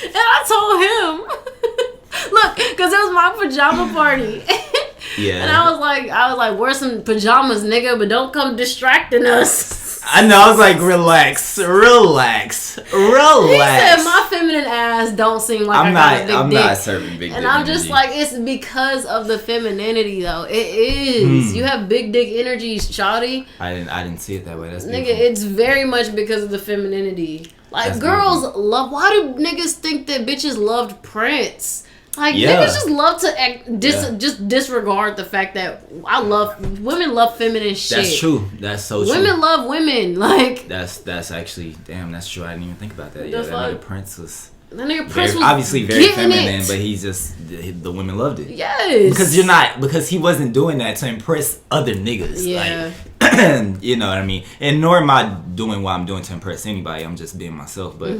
[SPEAKER 2] and I told him, look, because it was my pajama party.
[SPEAKER 1] Yeah.
[SPEAKER 2] And I was like, wear some pajamas, nigga, but don't come distracting us.
[SPEAKER 1] I know. I was like, relax.
[SPEAKER 2] He said my feminine ass don't seem like I got a big dick.
[SPEAKER 1] I'm not serving big dick.
[SPEAKER 2] And I'm just like, it's because of the femininity, though. It is. You have big dick energy, shawty.
[SPEAKER 1] I didn't see it that way. That's
[SPEAKER 2] nigga.
[SPEAKER 1] beautiful.
[SPEAKER 2] It's very much because of the femininity. Like,
[SPEAKER 1] That's
[SPEAKER 2] girls
[SPEAKER 1] beautiful.
[SPEAKER 2] love. Why do niggas think that bitches loved Prince? Like, niggas just love to just disregard the fact that women love feminine shit.
[SPEAKER 1] That's true. That's so true.
[SPEAKER 2] Women love women. Like,
[SPEAKER 1] that's actually, damn, that's true. I didn't even think about that. Yeah, that nigga Prince was obviously very feminine, but he's just, the women loved it.
[SPEAKER 2] Yes.
[SPEAKER 1] Because he wasn't doing that to impress other niggas.
[SPEAKER 2] Yeah.
[SPEAKER 1] Like, you know what I mean? And nor am I doing what I'm doing to impress anybody. I'm just being myself. But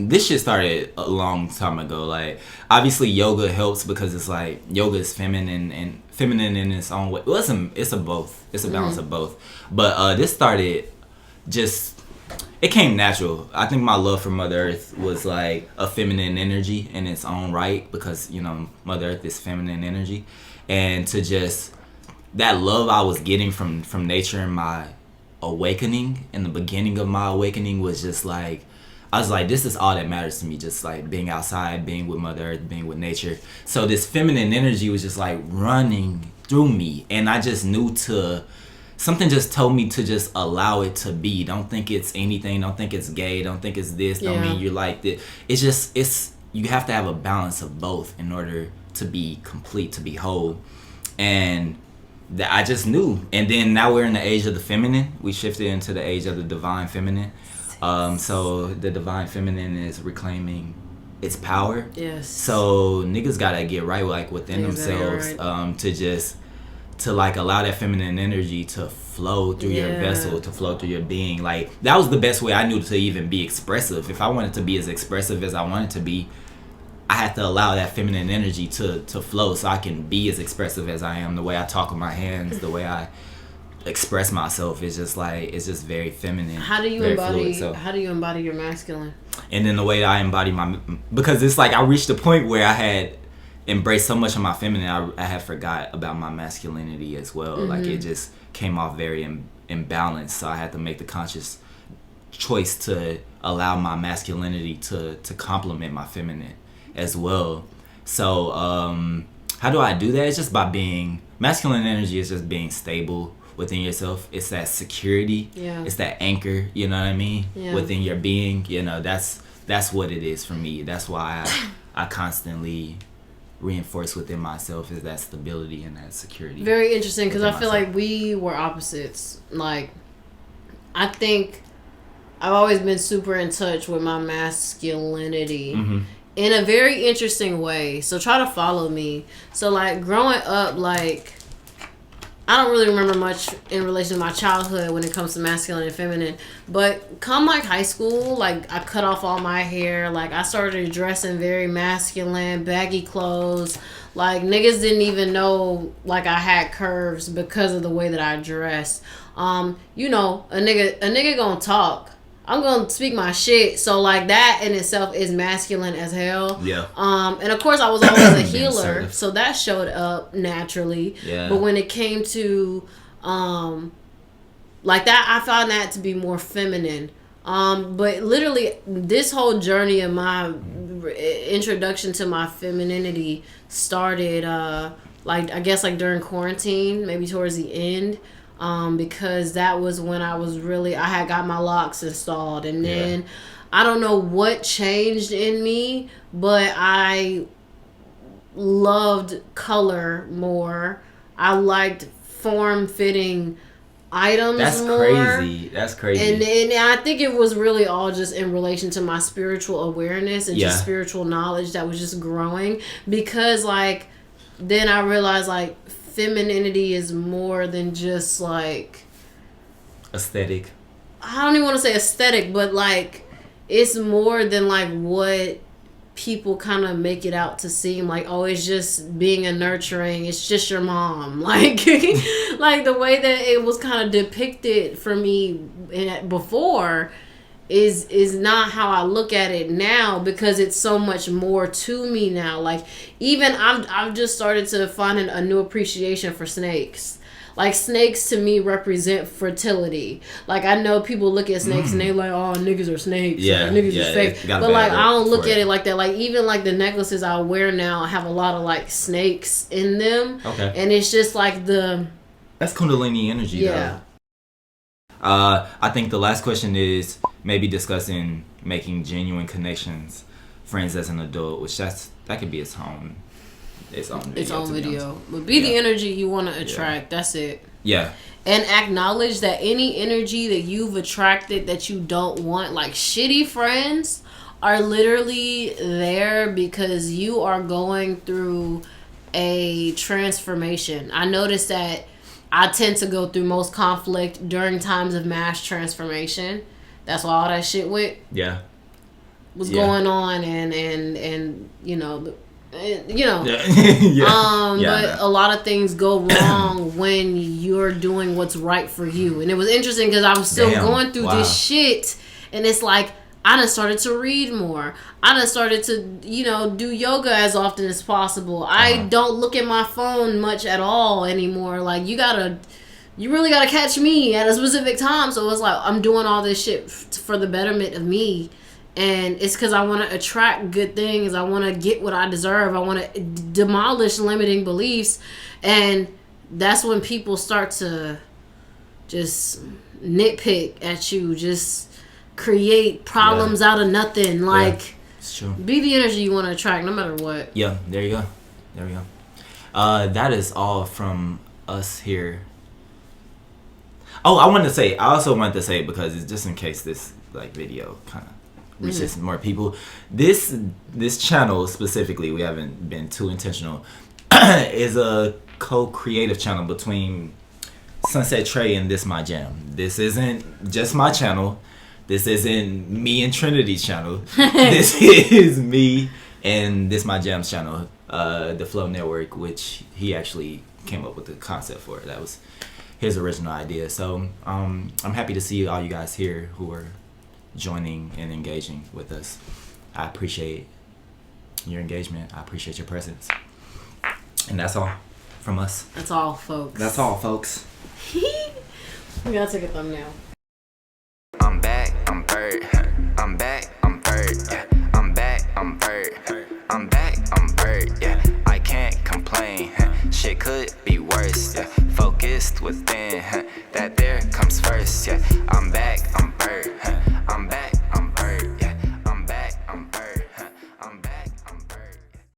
[SPEAKER 1] this shit started a long time ago. Like, obviously yoga helps because it's like yoga is feminine in its own way. Well, it's a both. It's a balance of both. But this started it came natural. I think my love for Mother Earth was like a feminine energy in its own right because, you know, Mother Earth is feminine energy. And to just that love I was getting from nature in my awakening, in the beginning of my awakening, was just like, I was like, this is all that matters to me. Just like being outside, being with Mother Earth, being with nature. So this feminine energy was just like running through me. And I just knew something just told me to just allow it to be. Don't think it's anything. Don't think it's gay. Don't think it's this. Don't mean you're like this. It's just, you have to have a balance of both in order to be complete, to be whole. And that I just knew. And then now we're in the age of the feminine. We shifted into the age of the divine feminine. So the divine feminine is reclaiming its power.
[SPEAKER 2] Yes.
[SPEAKER 1] So niggas gotta get right, like, within themselves, right. to like allow that feminine energy to flow through your vessel, to flow through your being. Like, that was the best way I knew to even be expressive. If I wanted to be as expressive as I wanted to be, I had to allow that feminine energy to flow so I can be as expressive as I am. The way I talk with my hands, the way I express myself is just like, it's just very feminine.
[SPEAKER 2] How do you embody your masculine?
[SPEAKER 1] And then the way I embody because it's like I reached a point where I had embraced so much of my feminine, I had forgot about my masculinity as well. Like, it just came off very imbalanced. So I had to make the conscious choice to allow my masculinity to complement my feminine as well. So how do I do that? It's just by masculine energy is just being stable within yourself. It's that security. Yeah. It's that anchor, you know what I mean? Yeah. Within your being, you know, that's what it is for me. That's why I constantly reinforce within myself is that stability and that security.
[SPEAKER 2] Very interesting, because I feel like we were opposites. Like, I think I've always been super in touch with my masculinity in a very interesting way. So try to follow me. So, like, growing up, like, I don't really remember much in relation to my childhood when it comes to masculine and feminine. But come, like, high school, like, I cut off all my hair. Like, I started dressing very masculine, baggy clothes. Like, niggas didn't even know, like, I had curves because of the way that I dressed. You know, a nigga gonna talk. I'm gonna speak my shit. So, like, that in itself is masculine as hell. Yeah. And of course I was always a healer, so that showed up naturally. Yeah. But when it came to like that, I found that to be more feminine. But literally this whole journey of my introduction to my femininity started like, I guess, like, during quarantine, maybe towards the end. Because that was when I had got my locks installed, and then I don't know what changed in me, but I loved color more. I liked form-fitting items more. That's crazy. And I think it was really all just in relation to my spiritual awareness and just spiritual knowledge that was just growing, because, like, then I realized, like, femininity is more than just, like,
[SPEAKER 1] aesthetic.
[SPEAKER 2] I don't even want to say aesthetic, but, like, it's more than, like, what people kind of make it out to seem like, oh, it's just being a nurturing, it's just your mom, like like the way that it was kind of depicted for me before is not how I look at it now, because it's so much more to me now. Like, even I've just started to find a new appreciation for snakes. Like, snakes to me represent fertility. Like, I know people look at snakes and they like, oh, niggas are snakes.
[SPEAKER 1] Yeah,
[SPEAKER 2] like, niggas are fake. But like, I don't look at it like that. Like, even like the necklaces I wear now have a lot of like snakes in them.
[SPEAKER 1] Okay.
[SPEAKER 2] And it's just like
[SPEAKER 1] that's Kundalini energy.
[SPEAKER 2] Yeah.
[SPEAKER 1] Though. I think the last question is maybe discussing making genuine connections, friends as an adult, which that could be its own video.
[SPEAKER 2] But be the energy you want to attract. That's it.
[SPEAKER 1] Yeah.
[SPEAKER 2] And acknowledge that any energy that you've attracted that you don't want, like shitty friends, are literally there because you are going through a transformation. I noticed that I tend to go through most conflict during times of mass transformation. That's why all that shit was going on, and you know. But a lot of things go wrong when you're doing what's right for you. And it was interesting because I was still going through this shit, and it's like I done started to read more. I done started to do yoga as often as possible. I don't look at my phone much at all anymore. Like, you really gotta catch me at a specific time. So it's like I'm doing all this shit for the betterment of me. And it's because I want to attract good things. I want to get what I deserve. I want to demolish limiting beliefs. And that's when people start to just nitpick at you. Just create problems out of nothing. Like,
[SPEAKER 1] it's true. Be
[SPEAKER 2] the energy you want to attract no matter what.
[SPEAKER 1] Yeah, there you go. There we go. That is all from us here. Oh, I also wanted to say, because it's just in case this like video kind of reaches more people. This channel specifically, we haven't been too intentional, is a co-creative channel between Sunset Trei and ThisMyjam. This isn't just my channel. This isn't me and Trinity's channel. This is me and ThisMyjam's channel, the Flow Network, which he actually came up with the concept for. That was his original idea. So I'm happy to see all you guys here who are joining and engaging with us. I appreciate your engagement. I appreciate your presence. And that's all from us.
[SPEAKER 2] That's all, folks.
[SPEAKER 1] That's all, folks.
[SPEAKER 2] We gotta take a thumbnail.
[SPEAKER 3] I'm back, I'm bird. I'm back, I'm bird. Yeah. I'm back, I'm bird. I'm back, I'm bird. Yeah. I can't complain. Shit could be worse. Yeah. Focused within.